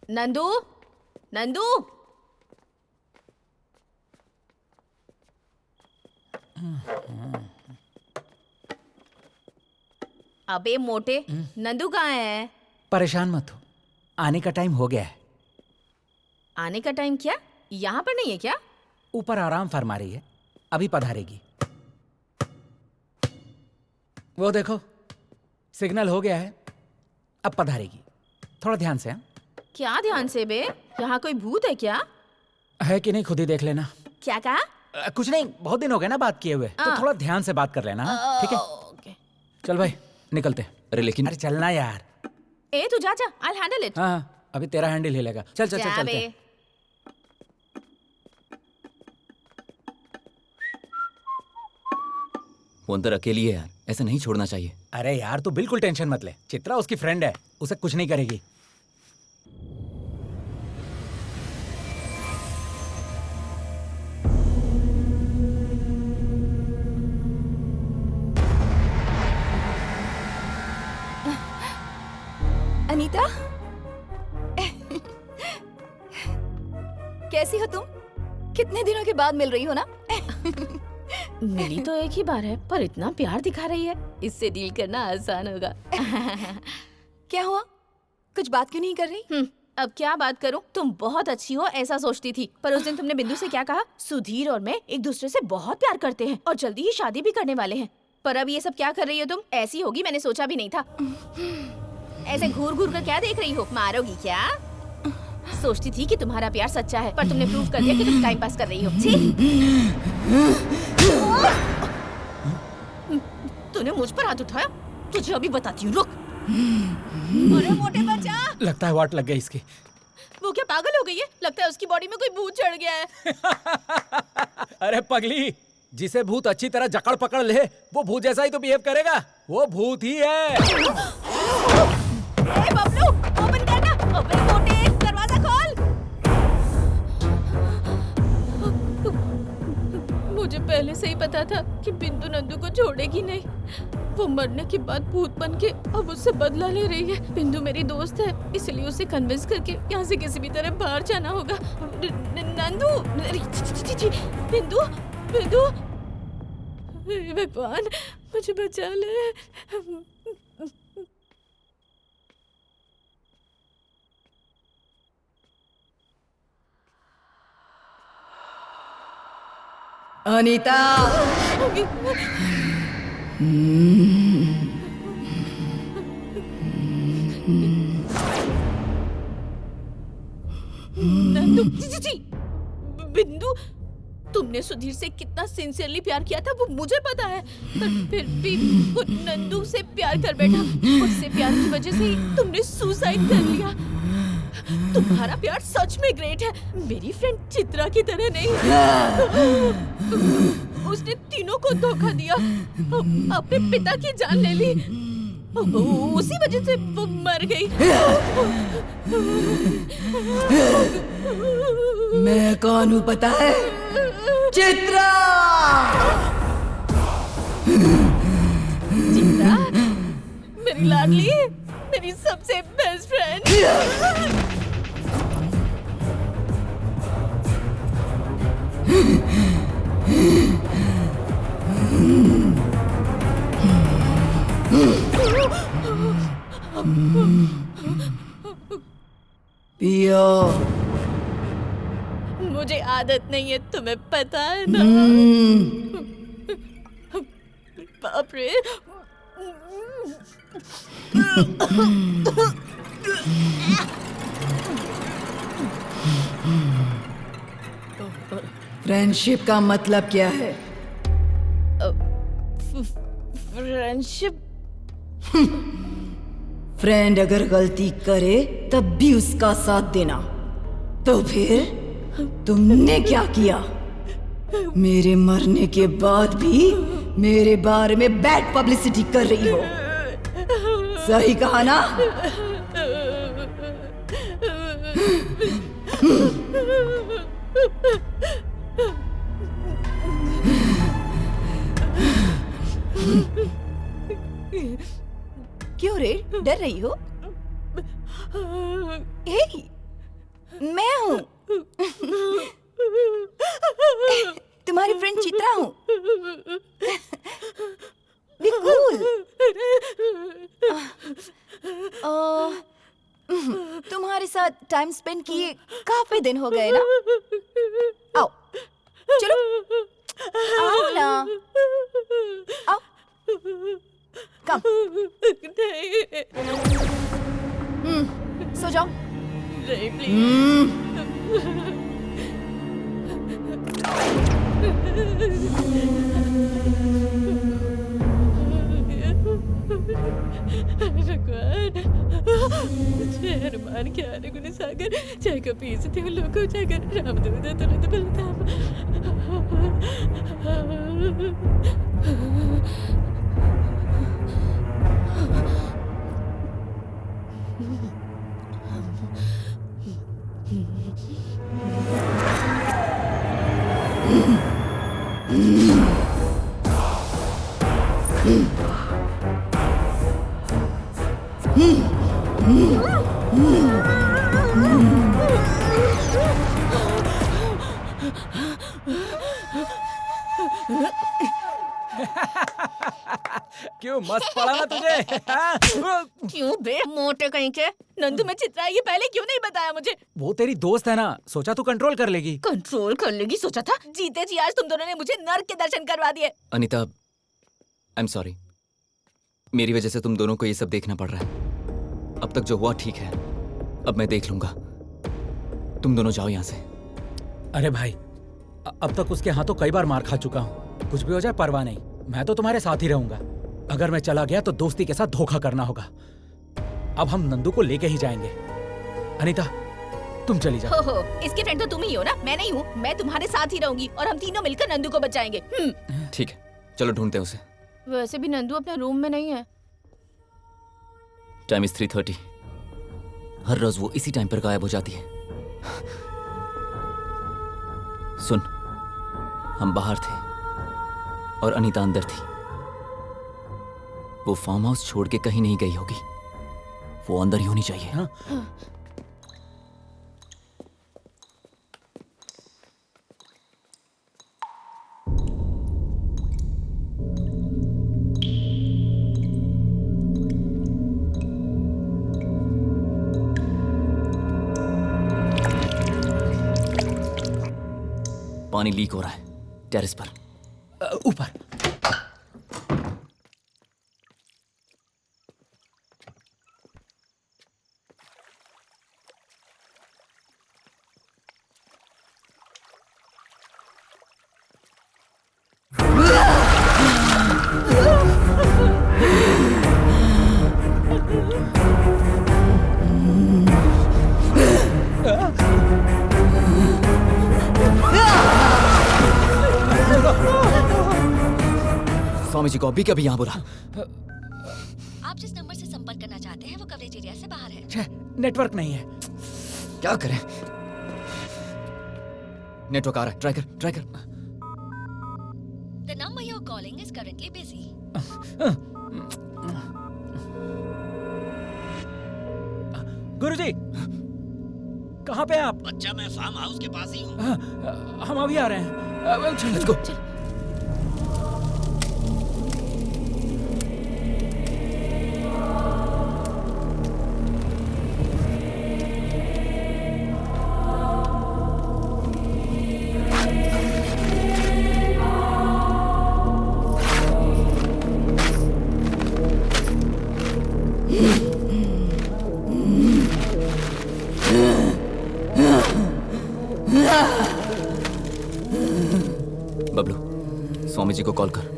नंदू, नंदू। अबे मोटे, नंदू कहाँ है? परेशान मत हो, आने का टाइम हो गया है। आने का टाइम क्या? यहाँ पर नहीं है क्या? ऊपर आराम फरमा रही है, अभी पधारेगी। वो देखो सिग्नल हो गया है, अब पधारेगी। थोड़ा ध्यान से। क्या ध्यान से बे? यहाँ कोई भूत है क्या? है कि नहीं खुद ही देख लेना। क्या कहा? कुछ नहीं, बहुत दिन हो गए ना बात किए हुए, तो थोड़ा ध्यान से बात कर लेना। ठीक है चल भाई निकलते। अरे लेकिन अरे चलना यार। ए तू जा, I'll handle it। हाँ अभी तेरा हैंडल हिलेगा। चल चल चल जा चलते बे। हैं। वो अंदर अकेली है यार, ऐसे नहीं छोड़ना चाहिए। अरे यार तू बिल्कुल टेंशन मत ले, चित्रा उसकी फ्रेंड है, उसे कुछ नहीं करेगी। अनीता कैसी हो तुम? कितने दिनों के बाद मिल रही हो ना? मिली तो एक ही बार है, पर इतना प्यार दिखा रही है। इससे डील करना आसान होगा। क्या हुआ? कुछ बात क्यों नहीं कर रही? अब क्या बात करूं? तुम बहुत अच्छी हो ऐसा सोचती थी, पर उस दिन तुमने बिंदु से क्या कहा? सुधीर और मैं एक दूसरे से बहुत प्यार करते हैं और जल्दी ही शादी भी करने वाले हैं। पर अब ये सब क्या कर रही हो तुम? ऐसी होगी मैंने सोचा भी नहीं था। ऐसे घूर घूर कर क्या देख रही हो? मारोगी क्या? सोचती थी कि तुम्हारा प्यार सच्चा है, पर तुमने प्रूव कर दिया कि तुम टाइम पास कर रही हो। तूने मुझ पर हाथ उठाया, तुझे अभी बताती हूँ, रुक। अरे मोटे बच्चा, लगता है वाट लग गई इसकी। वो क्या पागल हो गई है? लगता है उसकी बॉडी में कोई भूत चढ़ गया है। अरे पगली, जिसे भूत अच्छी तरह जकड़ पकड़ ले वो भूत जैसा ही तो बिहेव करेगा। वो भूत ही है। ए बबलू, ओपन करना। अबे मोटे, दरवाजा खोल। मुझे पहले से ही पता था कि बिंदु नंदू को छोड़ेगी नहीं। वो मरने के बाद भूत बन के अब उससे बदला ले रही है। बिंदु मेरी दोस्त है, इसलिए उसे कन्विंस करके यहाँ से किसी भी तरह बाहर जाना होगा। नंदू, बिंदु, बिंदु, भगवान मुझे बचा ले। अनीता नंदू जी बिंदु, तुमने सुधीर से कितना सिंसियरली प्यार किया था वो मुझे पता है, पर फिर भी वो नंदू से प्यार कर बैठा। उससे प्यार की वजह से ही तुमने सुसाइड कर लिया। तुम्हारा प्यार सच में ग्रेट है, मेरी फ्रेंड चित्रा की तरह नहीं। उसने तीनों को धोखा दिया, अपने पिता की जान ले ली, उसी वजह से वो मर गई। मैं कौन हूँ पता है? चित्रा! चित्रा, मेरी लाडली, मेरी सबसे बेस्ट फ्रेंड। पियो। मुझे आदत नहीं है, तुम्हें पता है ना। बाप रे। फ्रेंडशिप का मतलब क्या है? फ्रेंडशिप? फ्रेंड अगर गलती करे तब भी उसका साथ देना। तो फिर तुमने क्या किया? मेरे मरने के बाद भी मेरे बारे में बैड पब्लिसिटी कर रही हो। सही कहा ना? क्यों रे, डर रही हो? हे, मैं हूँ। तुम्हारी फ्रेंड चित्रा हूँ। Be cool. तुम्हारे साथ टाइम स्पेंड किए काफी दिन हो गए ना। आओ, चलो, आओ ना, आओ, कम। सो जाओ। नहीं, प्लीज। भगवान, जय हनुमान ज्ञान गुण सागर, जय कपीस तिहु लोक उजागर, रामदूत तुरंत बलधाम। क्यों मस्त पड़ा ना तुझे? क्यों बे मोटे कहीं के? नंदू में चित्रा ये पहले क्यों नहीं बताया मुझे? वो तेरी दोस्त है ना, सोचा तू कंट्रोल कर लेगी। कंट्रोल कर लेगी सोचा था? जीते जी आज तुम दोनों ने मुझे नर्क के दर्शन करवा दिए। Anita, I am sorry. मेरी वजह से तुम दोनों को ये सब देखना पड़ रहा है। अब तक जो हुआ ठीक है, अब मैं देख लूंगा। तुम दोनों जाओ यहाँ से। अरे भाई, अब तक उसके हाथों कई बार मार खा चुका हूँ। कुछ भी हो जाए परवाह नहीं, मैं तो तुम्हारे साथ ही रहूंगा। अगर मैं चला गया तो दोस्ती के साथ धोखा करना होगा। अब हम नंदू को लेके ही जाएंगे। अनीता, तुम चली जाओ। हो, इसके फ्रेंड तो तुम ही हो ना, मैं नहीं हूँ। मैं तुम्हारे साथ ही रहूंगी और हम तीनों मिलकर नंदू को बचाएंगे। ठीक है, चलो ढूंढते हैं उसे। वैसे भी नंदू अपने रूम में नहीं है। Time is 3:30। हर रोज वो इसी टाइम पर गायब हो जाती है। सुन, हम बाहर थे और अनीता अंदर थी। वो फार्म हाउस छोड़ के कहीं नहीं गई होगी। वो अंदर ही होनी चाहिए। हाँ? पानी लीक हो रहा है, टेरेस पर। ऊपर। स्वामी जी को अभी कभी यहाँ बुला। आप जिस नंबर से संपर्क करना चाहते हैं वो कवरेज एरिया से बाहर है। नेटवर्क नहीं है। क्या करें? नेटवर्क आ रहा है, ट्राई कर। The number you're calling is currently busy. गुरुजी, कहाँ पे हैं आप? बच्चा मैं फार्म हाउस के पास ही हूँ। हम अभी आ रहे हैं। Let's go. बबलू, स्वामी जी को कॉल कर।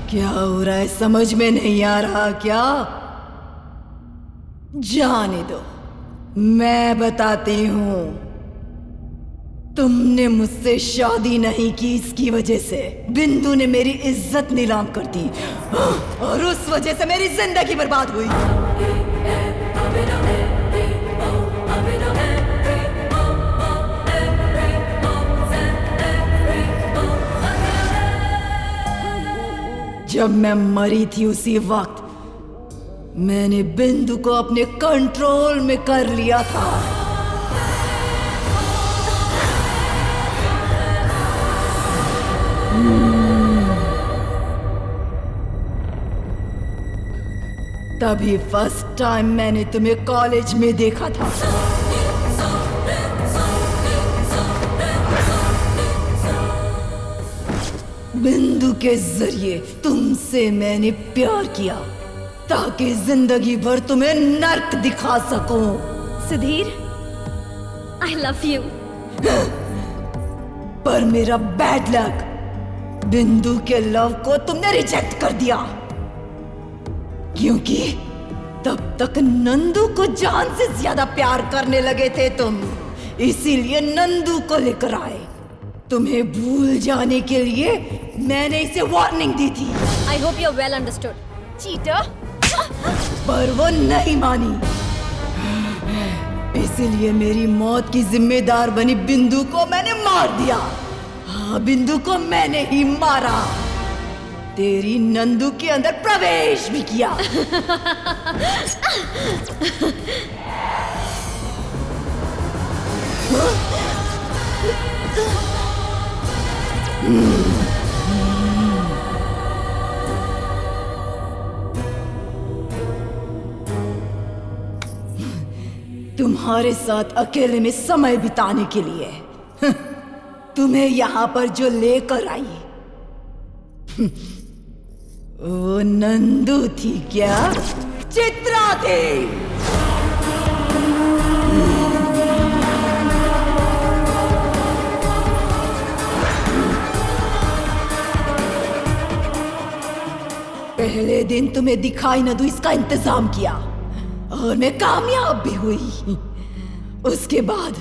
क्या हो रहा है समझ में नहीं आ रहा क्या? जाने दो, मैं बताती हूं। तुमने मुझसे शादी नहीं की, इसकी वजह से बिंदु ने मेरी इज्जत नीलाम कर दी और उस वजह से मेरी जिंदगी बर्बाद हुई। जब मैं मरी थी उसी वक्त मैंने बिंदु को अपने कंट्रोल में कर लिया था। तभी फर्स्ट टाइम मैंने तुम्हें कॉलेज में देखा था। बिंदु के जरिए तुमसे मैंने प्यार किया ताकि जिंदगी भर तुम्हें नर्क दिखा सकूं। Sudhir, I love you। पर मेरा बैड लक, बिंदु के लव को तुमने रिजेक्ट कर दिया। क्योंकि तब तक नंदू को जान से ज्यादा प्यार करने लगे थे तुम, इसीलिए नंदू को लेकर आए। तुम्हें भूल जाने के लिए मैंने इसे वार्निंग दी थी। आई hope you well understood. Cheater. पर वो नहीं मानी, इसीलिए मेरी मौत की जिम्मेदार बनी बिंदु को मैंने मार दिया। हाँ, बिंदु को मैंने ही मारा, तेरी नंदू के अंदर प्रवेश भी किया। तुम्हारे साथ अकेले में समय बिताने के लिए तुम्हें यहाँ पर जो लेकर आई वो नंदू थी क्या? चित्रा थी। पहले दिन तुम्हें दिखाई न दूं इसका इंतजाम किया और मैं कामयाब भी हुई। उसके बाद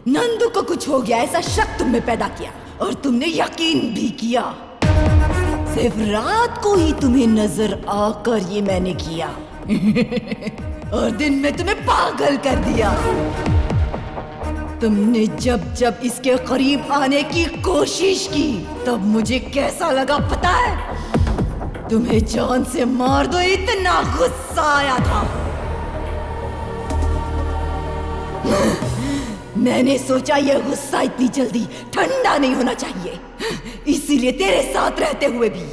नंदू को कुछ हो गया ऐसा शक तुम में पैदा किया और तुमने यकीन भी किया। सिर्फ रात को ही तुम्हें नजर आकर ये मैंने किया और दिन में तुम्हें पागल कर दिया। तुमने जब जब इसके करीब आने की कोशिश की तब मुझे कैसा लगा पता है? तुम्हें जान से मार दो इतना गुस्सा आया था। मैंने सोचा यह गुस्सा इतनी जल्दी ठंडा नहीं होना चाहिए, इसीलिए तेरे साथ रहते हुए भी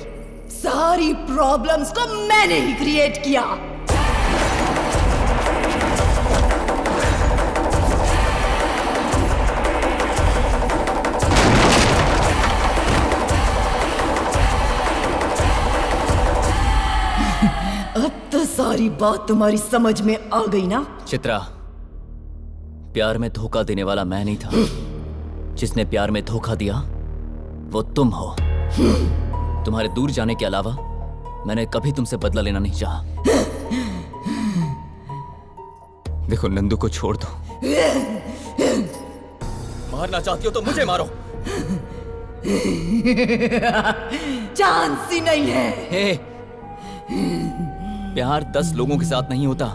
सारी प्रॉब्लम्स को मैंने ही क्रिएट किया। अब तो सारी बात तुम्हारी समझ में आ गई ना? चित्रा, प्यार में धोखा देने वाला मैं नहीं था। जिसने प्यार में धोखा दिया वो तुम हो। तुम्हारे दूर जाने के अलावा मैंने कभी तुमसे बदला लेना नहीं चाहा। देखो, नंदू को छोड़ दो। मारना चाहती हो तो मुझे मारो। चांस ही नहीं है। हे, प्यार 10 लोगों के साथ नहीं होता,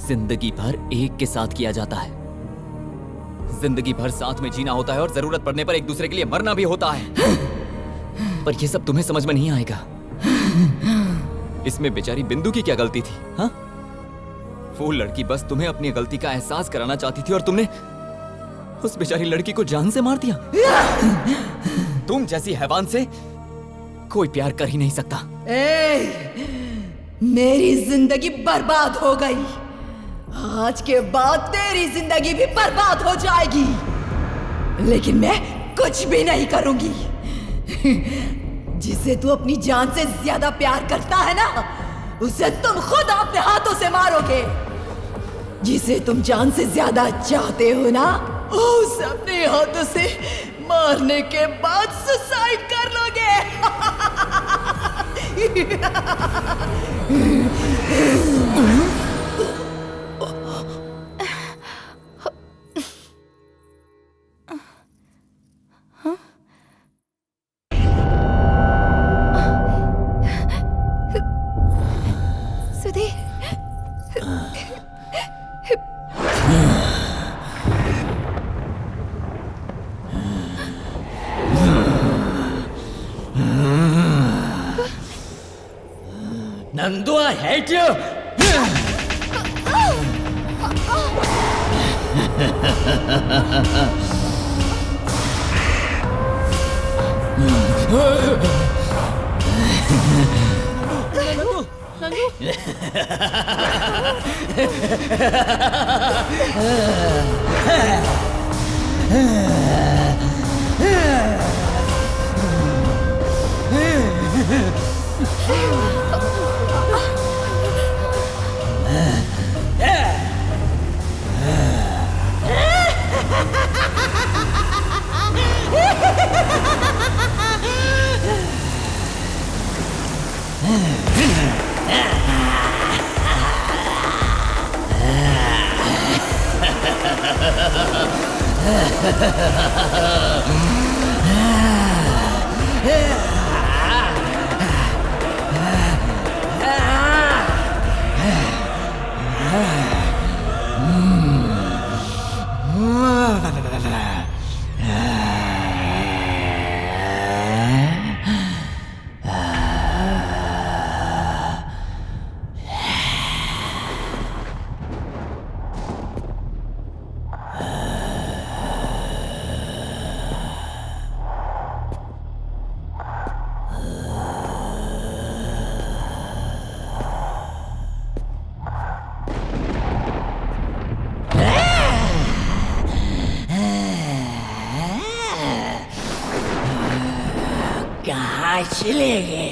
जिंदगी भर एक के साथ किया जाता है। जिंदगी भर साथ में जीना होता है और जरूरत पड़ने पर एक दूसरे के लिए मरना भी होता है। पर यह सब तुम्हें समझ में नहीं आएगा। इसमें बेचारी बिंदु की क्या गलती थी? हाँ, वो लड़की बस तुम्हें अपनी गलती का एहसास कराना चाहती थी और तुमने उस बेचारी लड़की को जान से मार दिया। तुम जैसी हैवान से कोई प्यार कर ही नहीं सकता। मेरी जिंदगी बर्बाद हो गई, आज के बाद तेरी जिंदगी भी बर्बाद हो जाएगी, लेकिन मैं कुछ भी नहीं करूंगी। जिसे तू अपनी जान से ज्यादा प्यार करता है ना, उसे तुम खुद अपने हाथों से मारोगे। जिसे तुम जान से ज्यादा चाहते हो ना, उसे अपने हाथों से मारने के बाद सुसाइड कर लोगे। Nandu, I hate you! कहाँ चले गए?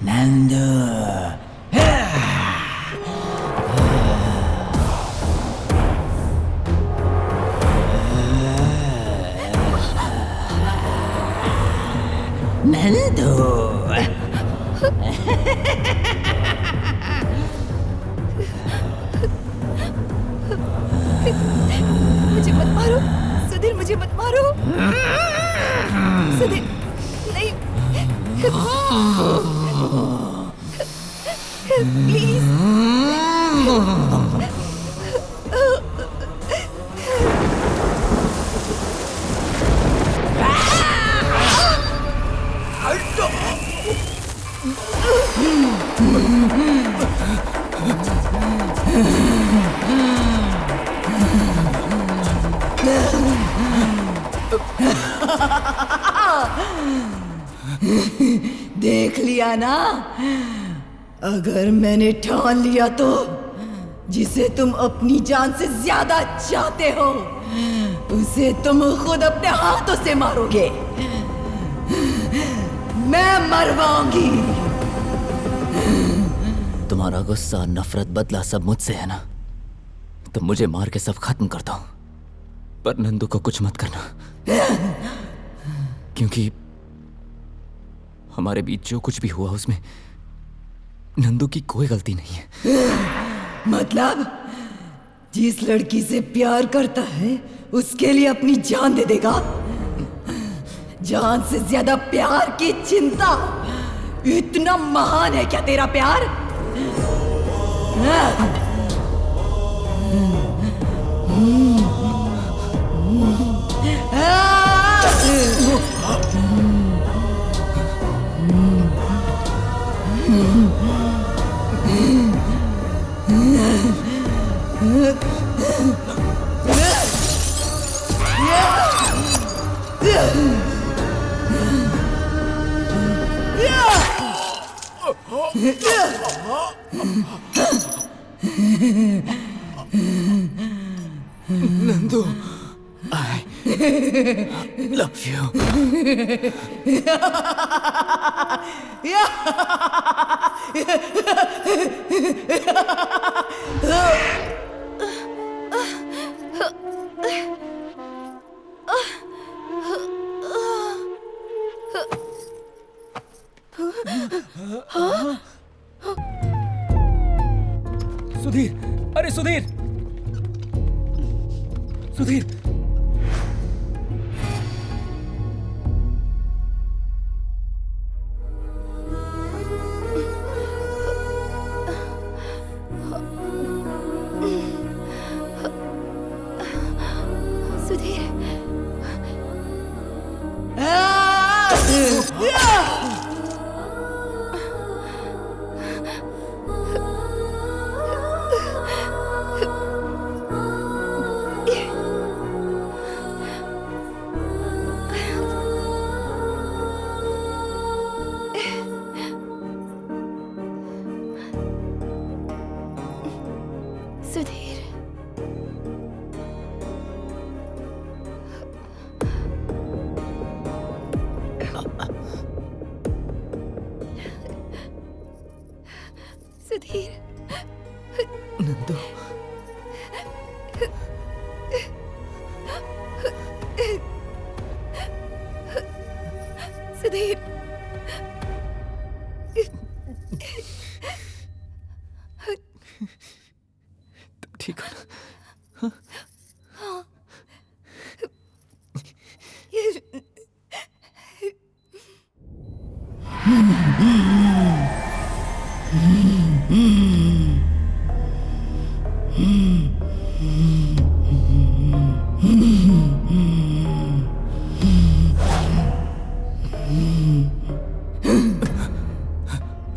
नंदू नंदू मुझे मत मारो सुधीर, मुझे मत मारो सुधीर, नहीं प्लीज। देख लिया ना, अगर मैंने ठान लिया तो जिसे तुम अपनी जान से ज्यादा चाहते हो उसे तुम खुद अपने हाथों से मारोगे। मैं मरवाऊंगी। तुम्हारा गुस्सा, नफरत, बदला सब मुझसे है ना, तो मुझे मार के सब खत्म कर दो, पर नंदू को कुछ मत करना, क्योंकि हमारे बीच जो कुछ भी हुआ उसमें नंदू की कोई गलती नहीं है। मतलब जिस लड़की से प्यार करता है उसके लिए अपनी जान दे देगा? जान से ज्यादा प्यार की चिंता? इतना महान है क्या तेरा प्यार? Nandu, I love you. Sudhir, अरे सुधीर, सुधीर, सुधीर। नंदू। सुधीर। तुम ठीक हो ना? हाँ।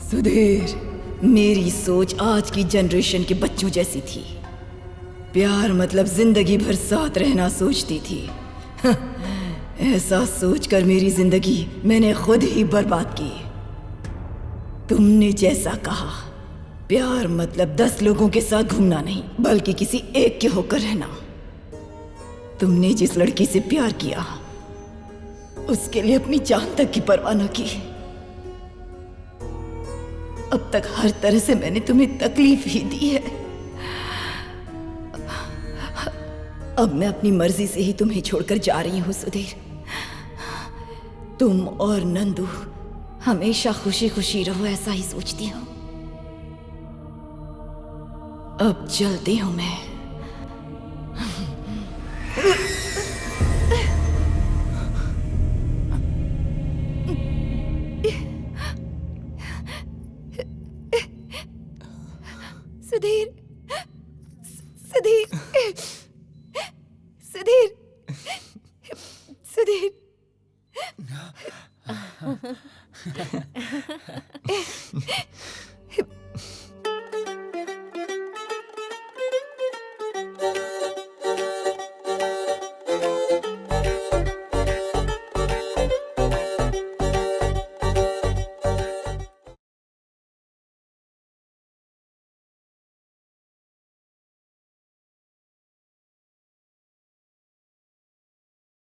सुधीर, मेरी सोच आज की जनरेशन के बच्चों जैसी थी। प्यार मतलब जिंदगी भर साथ रहना सोचती थी। ऐसा सोचकर मेरी जिंदगी मैंने खुद ही बर्बाद की। तुमने जैसा कहा, प्यार मतलब 10 लोगों के साथ घूमना नहीं, बल्कि किसी एक के होकर रहना। तुमने जिस लड़की से प्यार किया, उसके लिए अपनी जान तक की परवाह न की। अब तक हर तरह से मैंने तुम्हें तकलीफ ही दी है। अब मैं अपनी मर्जी से ही तुम्हें छोड़कर जा रही हूं सुधीर। तुम और नंदू हमेशा खुशी खुशी रहो, ऐसा ही सोचती हूं। अब चलती हूं मैं। सुधीर, सुधीर, सुधीर, सुधीर।